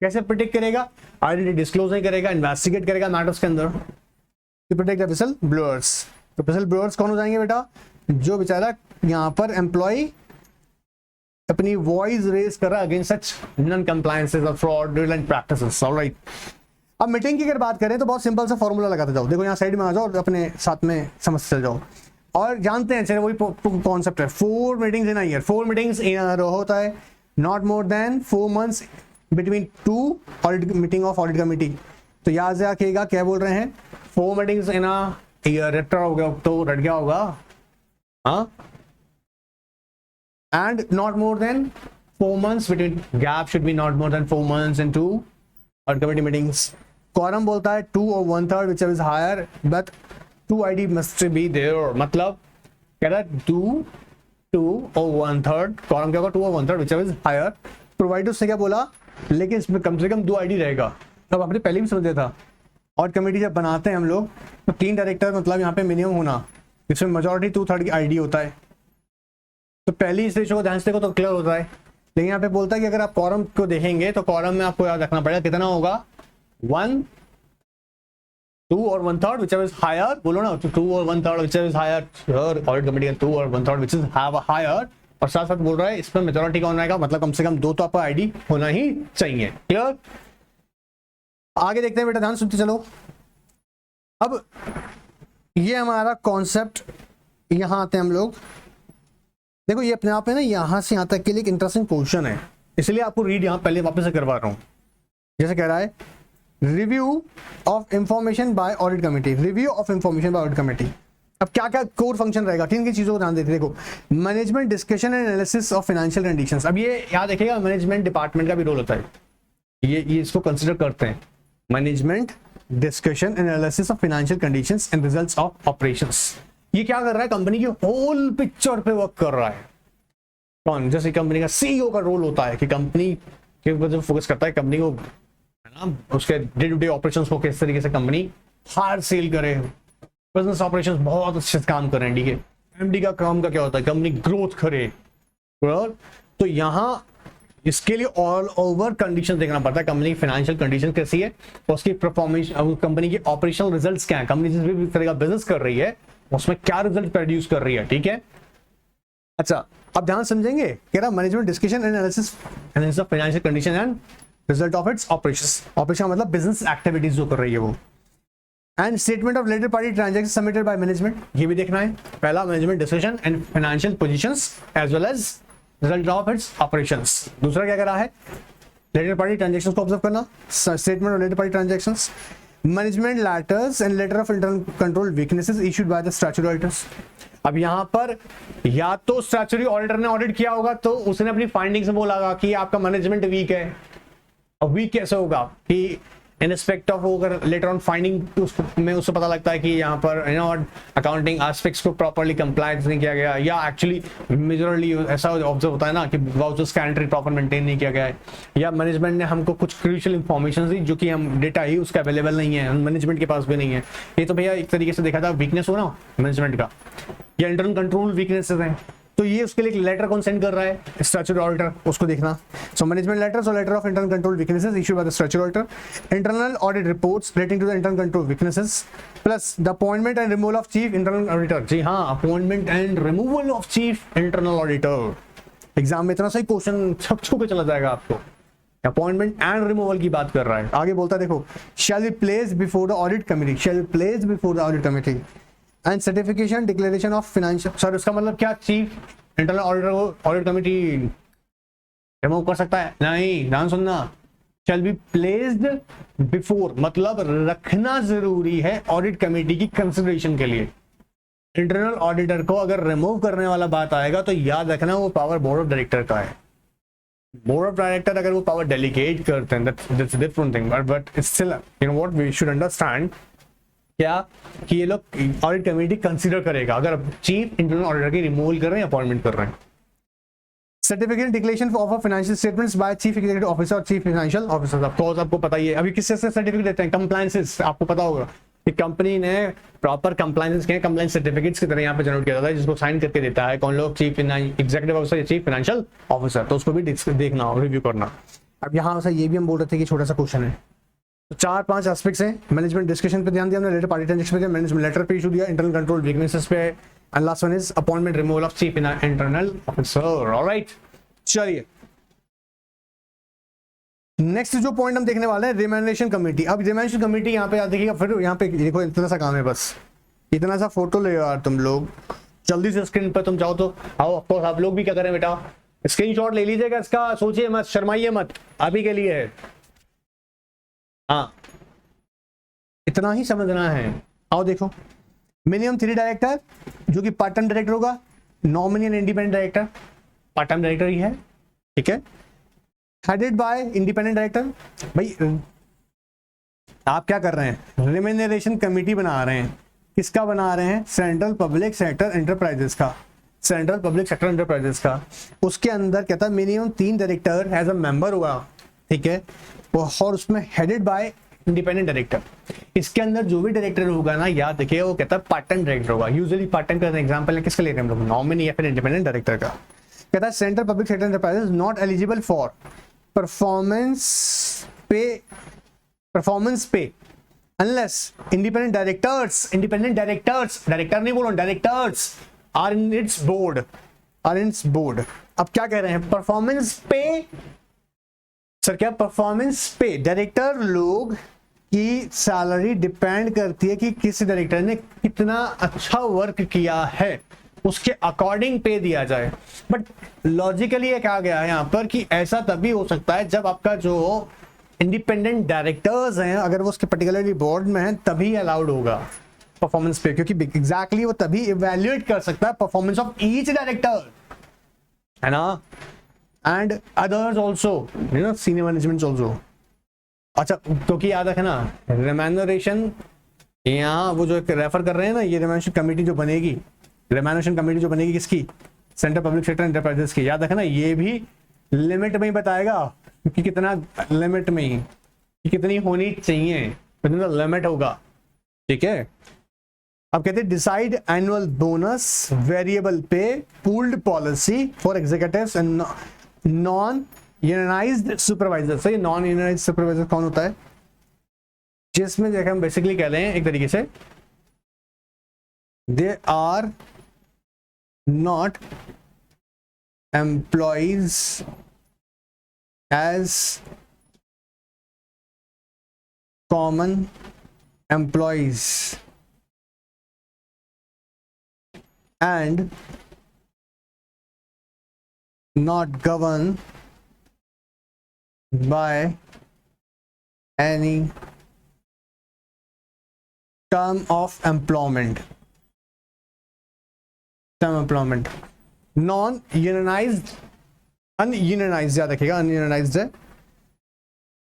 कैसे प्रोटेक्ट करेगा, आइडेंटिटी डिस्क्लोज नहीं करेगा, इन्वेस्टिगेट करेगा मैटर्स के अंदर, to protect the whistleblowers. तो विसल ब्लोअर्स कौन हो जाएंगे बेटा, जो बेचारा यहाँ पर एम्प्लॉय अपनी वॉइस रेज कर रहा है अगेंस्ट सच नॉन कंप्लायंसेस और फ्रॉडुलेंट प्रैक्टिसेस। ऑलराइट, अब मीटिंग की अगर बात करें तो बहुत सिंपल सा फॉर्मूला लगाते जाओ। देखो यहाँ साइड में आ जाओ और अपने साथ में समझ चल जाओ, और जानते हैं चलिए वही कॉन्सेप्ट है। 4 meetings in a year, 4 meetings in a row होता है, not more than 4 months between 2 audit meeting of audit committee. तो याद से रखिएगा क्या बोल रहे हैं, 4 मीटिंग्स इन अ ईयर, रट हो गया तो रट गया होगा, हाँ। And not more than 4 months between, gap should be not more than 4 months into audit committee meetings। Quorum बोलता है 2 or 1/3 whichever is higher, but 2 ID must be there। मतलब कह रहा है 2 or 1/3, quorum क्या होगा 2 or 1/3 whichever is higher। Provider से क्या बोला, लेकिन इसमें कम से कम 2 ID रहेगा। तब आपने पहले भी समझा था, ऑडिट कमेटी जब बनाते हैं हम लोग तो 3 डायरेक्टर मतलब यहाँ पे मिनिमम होना, इसमें मेजोरिटी 2/3 की ID होता है। तो पहली इस रेशो को ध्यान से देखो तो क्लियर होता है, लेकिन यहाँ पे बोलता है कि अगर आप कॉरम को देखेंगे तो कॉरम में आपको याद रखना पड़ेगा कितना होगा, 1, 2 और 1/3 whichever is higher। बोलो ना, 2 और 1/3 whichever is higher, audit committee का 2 और 1/3 which is have a higher, और साथ साथ बोल रहा है इसमें मेजोरिटी कौन रहेगा, मतलब कम से कम 2 तो आपका आईडी होना ही चाहिए। क्लियर, आगे देखते हैं बेटा, ध्यान सुनते चलो। अब ये हमारा कॉन्सेप्ट, यहाँ आते हैं हम लोग। देखो ये अपने आप है ना, यहाँ से यहाँ तक के लिए एक इंटरेस्टिंग पोर्शन है, इसलिए आपको रीड यहाँ पहले वापस से करवा रहा हूँ। जैसे कह रहा है review of information bye audit committee, review of information bye audit committee. अब क्या क्या कोर फंक्शन रहेगा, किन किन चीजों को ध्यान देते, देखो management discussion and analysis of financial conditions. अब ये याद रखिएगा, मैनेजमेंट डिपार्टमेंट का भी रोल होता है, ये इसको कंसिडर करते हैं। Management discussion and analysis of financial conditions and results of operations. ये क्या कर रहा है, कंपनी की होल पिक्चर पे वर्क कर रहा है। कौन, जैसे कंपनी का सीईओ का रोल होता है कि कंपनी के ऊपर फोकस करता है, कंपनी को है ना, उसके डे टू डे ऑपरेशंस को किस तरीके से कंपनी हार्ड सेल करे, बिजनेस ऑपरेशंस बहुत अच्छे से काम कर रहे हैं, ठीक है। एमडी का काम का क्या होता है, कंपनी ग्रोथ करे। तो यहाँ इसके लिए ऑल ओवर कंडीशन देखना पड़ता है, कंपनी की फाइनेंशियल कंडीशन कैसी है, उसकी परफॉर्मेंस, कंपनी के ऑपरेशनल रिजल्ट्स क्या है, कंपनी जिस भी तरह का बिजनेस कर रही है उसमें क्या रिजल्ट प्रोड्यूस कर रही है, ठीक है। अच्छा अब ध्यान समझेंगे, कह रहा management discussion and analysis of financial condition and result of its operations. Operation मतलब बिजनेस एक्टिविटीज जो कर रही है वो। And statement of related party transaction submitted by management, ये भी देखना है। पहला management discussion and financial positions as well as result of its operations. दूसरा क्या करा है, रिलेटेड पार्टी ट्रांजैक्शंस को ऑब्जर्व करना, statement of related party transactions, management letters and letter of internal control weaknesses issued by the statutory auditors. अब यहाँ पर या तो स्टैट्यूटरी ऑडिटर ने ऑडिट किया होगा तो उसने अपनी फाइंडिंग्स में बोला कि आपका मैनेजमेंट वीक है। अब वीक कैसे होगा कि इन रिस्पेक्ट ऑफ, अगर लेटर ऑन फाइंडिंग में उससे पता लगता है कि यहाँ पर अकाउंटिंग एस्पेक्ट्स को प्रॉपर्ली कंप्लायंस नहीं किया गया, या एक्चुअली मेजरली ऐसा ऑब्जर्व होता है ना कि वाउचर्स का एंट्री प्रॉपर मेंटेन नहीं किया गया है, या मैनेजमेंट ने हमको कुछ क्रूशियल इंफॉर्मेशन दी जो कि हम डेटा ही उसका अवेलेबल नहीं है, मैनेजमेंट के पास भी नहीं है। ये तो भैया एक तरीके से देखा था वीकनेस हो ना मैनेजमेंट का, या इंटरनल कंट्रोल वीकनेसेस हैं। तो ये उसके लिए लेटर कौन सेंड कर रहा है, स्टैट्यूटरी ऑडिटर, उसको देखना। सो मैनेजमेंट लेटर्स और letter of internal control weaknesses issued by the statutory auditor, internal audit reports relating to the internal control weaknesses, plus the appointment and removal of chief internal auditor. जी हाँ, appointment and removal of chief internal auditor. Exam में इतना सही क्वेश्चन छू के चला जाएगा आपको। अपॉइंटमेंट एंड रिमूवल की बात कर रहा है। आगे बोलता है देखो, shall be placed before the audit committee, shall be placed before the audit committee and certification declaration of financial. Sir इसका मतलब क्या, चीफ इंटरनल ऑडिटर को ऑडिट कमिटी रिमूव कर सकता है? नहीं, ध्यान सुनना, शैल बी प्लेस्ड बिफोर मतलब रखना जरूरी है ऑडिट कमेटी की कंसिडरेशन के लिए। इंटरनल ऑडिटर को अगर रिमूव करने वाला बात आएगा तो याद रखना वो पावर बोर्ड ऑफ डायरेक्टर का है। बोर्ड ऑफ डायरेक्टर अगर वो पावर डेलीगेट करते हैं that's different thing, but still you know what we should understand क्या कि ये लोग ऑडिट कमेटी कंसीडर करेगा अगर चीफ इंटरनल ऑडिटर की रिमूवल कर रहे हैं, अपॉइंटमेंट कर रहे हैं। Certificate declaration of financial statements by chief executive officer और chief financial officer. Of course आपको पता ही है अभी किससे सर्टिफिकेट देते हैं, कंप्लायंसेस। आपको पता होगा कि कंपनी ने प्रॉपर कंप्लायंसेस के कंप्लायंस सर्टिफिकेट्स की तरह यहाँ पे जनरेट किया जाता है, जिसको साइन करके देता है कौन लोग, चीफ एग्जीक्यूटिव ऑफिसर या चीफ फाइनेंशियल ऑफिसर। तो उसको भी देखना और रिव्यू करना। अब यहाँ से ये भी हम बोल रहे थे कि छोटा सा क्वेश्चन है, तो 4-5 एस्पेक्ट्स हैं। मैनेजमेंट डिस्कशन पे ध्यान दिया हमने, लेटर पार्टी ट्रांजैक्शन पे दिया, मैनेजमेंट लेटर पे इशू दिया, इंटरनल कंट्रोल वीकनेसेस पे, and last one is appointment removal of chief internal officer. Alright, चलिए नेक्स्ट जो पॉइंट हम देखने वाले हैं, रिम्यूनरेशन कमेटी। अब रिम्यूनरेशन कमेटी यहाँ पे याद देखिएगा, फिर यहाँ पे देखो इतना सा काम है, बस इतना सा फोटो ले यार तुम लोग जल्दी से स्क्रीन पर तुम चाहो तो आओ। ऑफ कोर्स आप लोग भी क्या करें बेटा, स्क्रीनशॉट ले लीजिएगा इसका, सोचिए मत, शर्माइए मत, आप ही के लिए है। हाँ इतना ही समझना है। आओ देखो, मिनिमम 3 डायरेक्टर जो कि पार्ट टाइम डायरेक्टर होगा, nominee and independent director, part time director ही है, ठीक है। Headed by independent director. भाई आप क्या कर रहे हैं, रिम्यूनरेशन कमेटी बना रहे हैं, किसका बना रहे हैं, सेंट्रल पब्लिक सेक्टर एंटरप्राइजेस का, सेंट्रल पब्लिक सेक्टर एंटरप्राइजेस का। उसके अंदर कहता है minimum 3 director as a member होगा, ठीक है, और उसमें हेडेड बाय इंडिपेंडेंट डायरेक्टर। इसके अंदर जो भी डायरेक्टर होगा ना, याद रखिए वो कहता है पार्ट टाइम डायरेक्टर होगा। यूजुअली पार्ट टाइम का एग्जांपल है किसके ले रहे हैं हम लोग, नॉमिनी या फिर इंडिपेंडेंट डायरेक्टर का। कहता है central public sector enterprises not eligible for performance pay unless independent directors director नहीं बोलो, directors are in its board. अब क्या कह रहे हैं, परफॉर्मेंस पे, सर क्या परफॉर्मेंस पे डायरेक्टर लोग कि सैलरी डिपेंड करती है कि किस डायरेक्टर ने कितना अच्छा वर्क किया है, उसके अकॉर्डिंग पे दिया जाए। बट लॉजिकली ये कहा गया है यहाँ पर कि ऐसा तभी हो सकता है जब आपका जो इंडिपेंडेंट डायरेक्टर्स हैं अगर वो उसके पर्टिकुलरली बोर्ड में हैं तभी अलाउड होगा परफॉर्मेंस पे, क्योंकि एग्जैक्टली वो तभी इवैल्यूएट कर सकता है परफॉर्मेंस ऑफ ईच डायरेक्टर, है ना, and others also, you know, senior management also. अच्छा, क्योंकि याद रखना रेम्यूनरेशन, यहाँ वो जो एक रेफर कर रहे हैं ना, ये रेम्यूनरेशन कमेटी जो बनेगी, रेम्यूनरेशन कमेटी जो बनेगी किसकी, सेंट्रल पब्लिक सेक्टर एंटरप्राइजेस की, याद रखना ये भी लिमिट में ही बताएगा कि कितना लिमिट में ही, कि कितनी होनी चाहिए, कितना लिमिट होगा, ठीक है। अब कहते हैं डिसाइड एनुअल बोनस, वेरिएबल पे, pooled policy for executives and non unionised supervisor. सही, नॉन यूनियनाइज्ड सुपरवाइजर कौन होता है, जिसमें देखिए हम बेसिकली कह रहे हैं एक तरीके से they are not employees as common employees and not governed by any term of employment. Non unionised, ununionised, याद रखिएगा अनयूनियनाइज्ड है,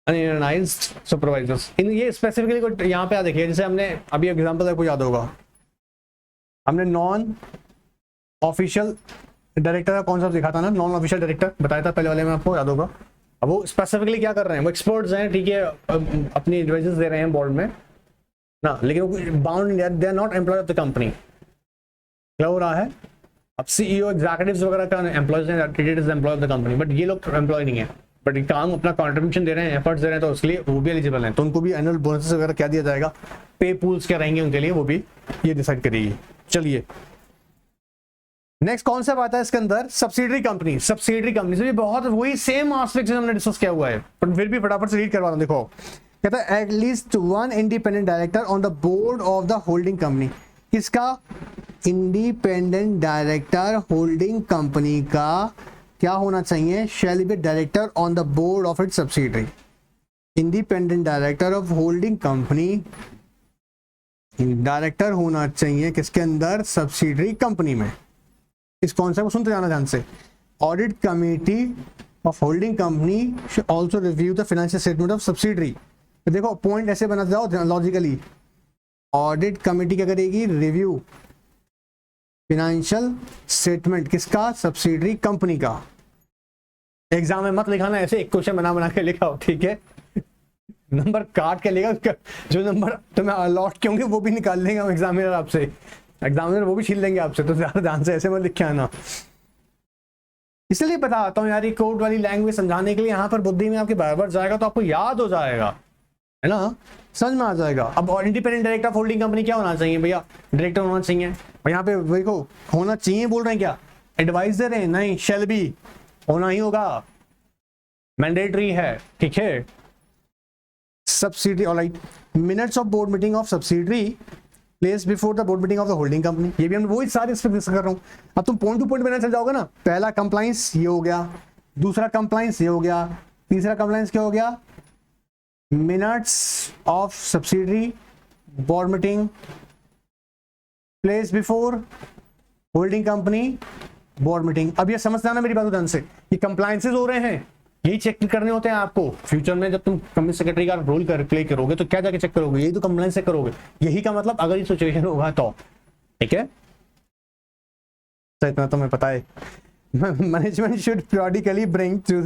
अनयूनियनाइज्ड सुपरवाइजर्स। इन ये स्पेसिफिकली यहाँ पे याद रखिए, जैसे हमने अभी एग्जांपल आपको याद होगा, हमने नॉन ऑफिशियल डायरेक्टर का कॉन्सेप्ट दिखा था ना, नॉन ऑफिशियल डायरेक्टर बताया था पहले वाले में, आपको याद होगा। अब वो स्पेसिफिकली क्या कर रहे हैं, वो एक्सपर्ट्स हैं, ठीक है, अपनी एडवाइजेस दे रहे हैं बोर्ड में ना, लेकिन वो bound, they are not employ of the company. क्या हो रहा है, अब सीईओ एग्जीक्यूटिव्स वगैरह का एम्प्लॉयज हैं, treated as employ of the company, but ये लोग एम्प्लॉय नहीं है, बट काम अपना कंट्रीब्यूशन दे रहे हैं, एफर्ट्स दे रहे हैं, तो उसके लिए वो भी एलिजिबल हैं, तो उनको भी एनुअल बोनसेस वगैरह क्या दिया जाएगा, पे पूल्स क्या रहेंगे उनके लिए, वो भी ये डिसाइड करेगी। चलिए नेक्स्ट कॉन्सेप्ट आता है इसके अंदर, सब्सिडरी कंपनी। सब्सिडरी कंपनी से बहुत वही सेम एस्पेक्ट हमने डिस्कस किया हुआ है, पर फिर भी फटाफट से रीड करवा रहा हूं। देखो, कहता है at least one independent director on the board of the holding company. किसका, इंडिपेंडेंट डायरेक्टर होल्डिंग कंपनी का क्या होना चाहिए, shall be director on the board of its subsidiary. Independent director of holding company director होना चाहिए किसके अंदर, सब्सिडरी कंपनी में। इस कॉन्सेप्ट को सुनते जाना ध्यान से। Audit committee of holding company should also review the financial statement of subsidiary. देखो पॉइंट ऐसे बना जाओ लॉजिकली, ऑडिट कमेटी क्या करेगी, रिव्यू फाइनेंशियल स्टेटमेंट किसका, सब्सिडरी कंपनी का। एग्जाम में मत लिखाना ऐसे एक क्वेश्चन बना बना के लिखाओ, ठीक है, नंबर काट के लेगा, जो नंबर तुम्हें अलॉट के होंगे वो भी निकाल लेंगे हम एग्जामिनर आपसे, एग्जामिनर वो भी छीन लेंगे आपसे, तो ज्यादा ध्यान से ऐसे मत लिख के आना। इसलिए बताता हूँ यार, ये कोड वाली लैंग्वेज समझाने के लिए, यहाँ पर बुद्धि में आपके बार जाएगा तो आपको याद हो जाएगा, है ना, समझ में आ जाएगा। अब independent director of holding company क्या होना चाहिए भैया, डायरेक्टर होना चाहिए, और यहाँ पे देखो होना चाहिए बोल रहे हैं, क्या एडवाइस दे रहे हैं, नहीं, शैल बी होना ही होगा, मैंडेटरी है, ठीक है। Subsidiary, alright, minutes of board meeting of subsidiary place before the board meeting of the holding company. ये भी हम वही सारे इस पर डिस्कस कर रहा हूँ। अब तुम पॉइंट टू पॉइंट बनाना चल जाओगे ना, पहला कंप्लाइंस ये हो गया, दूसरा कंप्लाइंस ये हो गया, तीसरा कंप्लाइंस क्या हो गया, minutes of subsidiary board meeting place before holding company board meeting. अब ये समझना ना मेरी बात ध्यान से, ये कंप्लाइंसेस हो रहे हैं, यही चेक करने होते हैं आपको फ्यूचर में, जब तुम कंपनी सेक्रेटरी का रोल प्ले करोगे तो क्या जाके चेक करोगे, यही तो कंप्लाइंस से करोगे, यही का मतलब अगर ये सिचुएशन होगा तो, ठीक है। तो इतना तो मैं पता है। Management should periodically bring to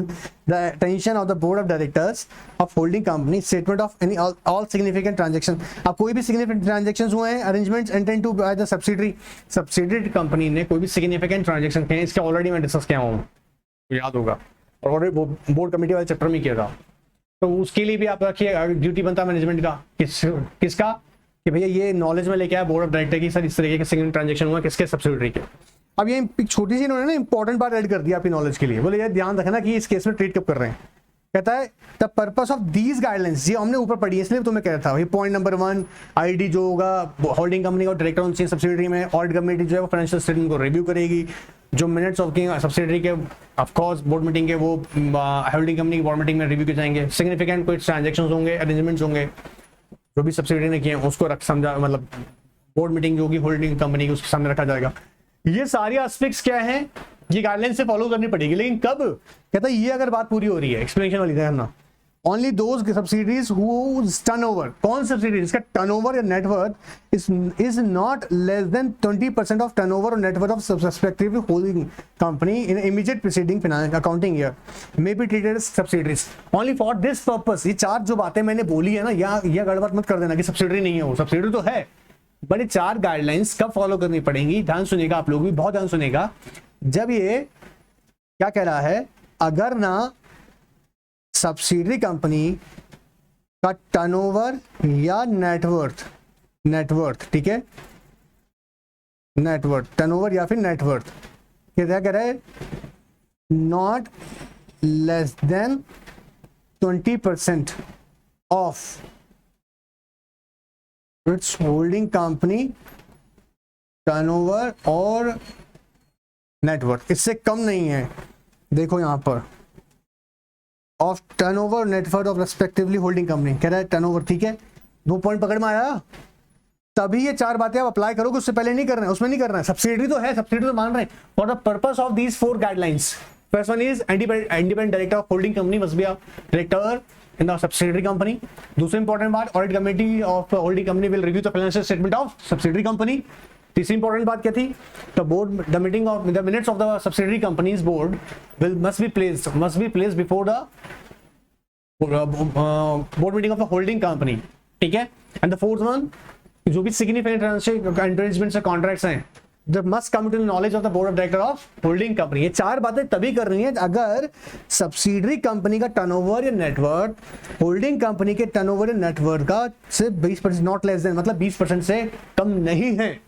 the attention of the board of directors of holding company statement of any all significant transaction। अब कोई भी significant transactions हुए हैं, arrangements entered to by the subsidiary company ने कोई भी significant transaction किए हैं, इसके ऑलरेडी मैं डिस्कस किया हूँ, याद होगा, और ऑलरेडी बोर्ड कमेटी वाले चैप्टर में किया था। तो उसके लिए भी आप रखिए, ड्यूटी बनता है मैनेजमेंट का, किसका, कि भैया ये नॉलेज में लेके आया बोर्ड ऑफ डायरेक्टर की, सर इस तरीके के सिग्निफिकेंट ट्रांजैक्शन हुआ किसके, सब्सिडरी के। अब ये छोटी सी इन्होंने ना इंपॉर्टेंट बात ऐड कर दिया आपकी नॉलेज के लिए, बोले यार ध्यान रखना कि इस केस में ट्रीट कब कर रहे हैं, कहता है the purpose of these guidelines, ये हमने ऊपर पढ़ी है इसलिए तुम्हें कह रहा था, ये पॉइंट नंबर 1, आईडी जो होगा होल्डिंग कंपनी का डायरेक्टर उनसे सब्सिडरी में, ऑडिट कमेटी जो है वो फाइनेंशियल स्टेटमेंट को रिव्यू करेगी, जो मिनट्स ऑफ सब्सिडरी के ऑफ कोर्स बोर्ड मीटिंग के वो होल्डिंग कंपनी की बोर्ड मीटिंग में रिव्यू किए जाएंगे, सिग्निफिकेंट कोई ट्रांजेक्शन होंगे, अरेंजमेंट्स होंगे जो भी सब्सिडरी ने किए उसको रख समझा, मतलब बोर्ड मीटिंग जो होगी होल्डिंग कंपनी की उसके सामने रखा जाएगा। ये सारी एस्पेक्ट्स क्या है, ये गाइडलाइन से फॉलो करनी पड़ेगी, लेकिन कब, कहता है ये अगर बात पूरी हो रही है, एक्सप्लेनेशन वाली करना, only those subsidies whose turnover, कौन सब्सिडीज इसका टर्नओवर या net worth is not less than 20% of turnover और net worth of respective holding company in immediate preceding financial accounting year may be treated as subsidies only for this purpose. ये चार जो बातें मैंने बोली है ना, या गड़बड़ मत कर देना कि सब्सिडरी नहीं है, वो सब्सिडरी तो है, बट ये चार गाइडलाइंस कब फॉलो करनी पड़ेंगी, ध्यान सुनिएगा, आप लोग भी बहुत ध्यान सुनिएगा। जब ये क्या कह रहा है, अगर ना सब्सिडरी कंपनी का टर्नओवर या नेटवर्थ ठीक है, नेटवर्थ, टर्नओवर या फिर नेटवर्थ क्या कह रहा है, not less than 20% of its holding company turnover और नेटवर्थ, इससे कम नहीं है। देखो यहां पर of turnover net worth of respectively holding company, कह रहा है टर्नओवर, ठीक है, 2 पॉइंट पकड़ में आया, तभी ये चार बातें आप अप्लाई करोगे, उससे पहले नहीं करना है, उसमें नहीं करना है। सब्सिडरी तो है, सब्सिडरी तो मान रहे हैं, for the purpose of these 4 guidelines, first one is independent director of holding company must be a director in the subsidiary company। दूसरी इंपॉर्टेंट बात, audit committee of holding company will review the financial statement of subsidiary company. तीसरी इंपॉर्टेंट बात क्या थी, the meeting of the minutes of the subsidiary companies board will must be placed before the board meeting of the holding company, ठीक है। एंड द फोर्थ वन, जो भी सिग्निफिकेंट अरेंजमेंट्स और कॉन्ट्रैक्ट्स हैं that must come to the knowledge of the board of director of holding company। ये चार बातें तभी करनी है अगर सब्सिडरी कंपनी का टर्नओवर या नेटवर्थ होल्डिंग कंपनी के टर्नओवर या नेटवर्थ का से 20%, नॉट लेस देन, मतलब 20% से कम नहीं है।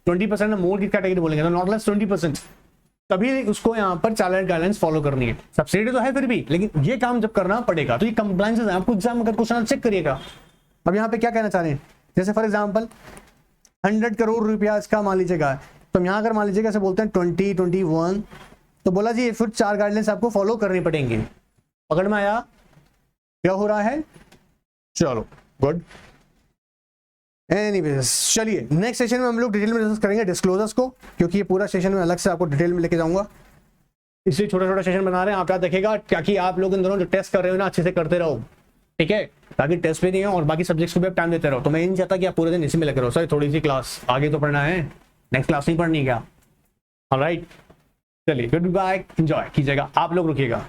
20% मोर की कैटेगरी बोलेंगे तो नॉट लेस 20%, तभी उसको यहाँ पर चार्टर्ड गाइडलाइंस फॉलो करनी है। सब्सिडी तो है फिर भी, लेकिन ये काम जब करना पड़ेगा तो ये कंप्लायंस है। आपको एग्जाम अगर क्वेश्चन चेक करिएगा, अब यहाँ पे क्या कहना चाह रहे हैं, जैसे फॉर एग्जाम्पल 100 करोड़ रुपया इसका मान लीजिएगा, तो यहाँ अगर मान लीजिएगा ऐसे बोलते हैं 20, 21, तो बोला जी फिर 4 गाइडलाइंस आपको फॉलो करनी पड़ेंगे। पकड़ में आया क्या हो रहा है, चलो गुड। एनीवेज चलिए नेक्स्ट सेशन में हम लोग डिटेल में डिस्कस करेंगे डिस्क्लोजर्स को, क्योंकि ये पूरा सेशन में अलग से आपको डिटेल में लेके जाऊंगा, इसलिए छोटा छोटा सेशन बना रहे हैं। आप याद रखेगा ताकि आप लोग इन दोनों जो टेस्ट कर रहे हो ना अच्छे से करते रहो, ठीक है, ताकि टेस्ट पे नहीं हो और बाकी सब्जेक्ट्स को भी आप टाइम देते रहो। तो मैं ये नहीं चाहता कि आप पूरे दिन इसी में लगे रहो, सर थोड़ी सी क्लास आगे तो पढ़ना है, नेक्स्ट क्लास नहीं पढ़नी क्या, ऑलराइट। चलिए गुड बाय, एंजॉय कीजिएगा, आप लोग रुकिएगा।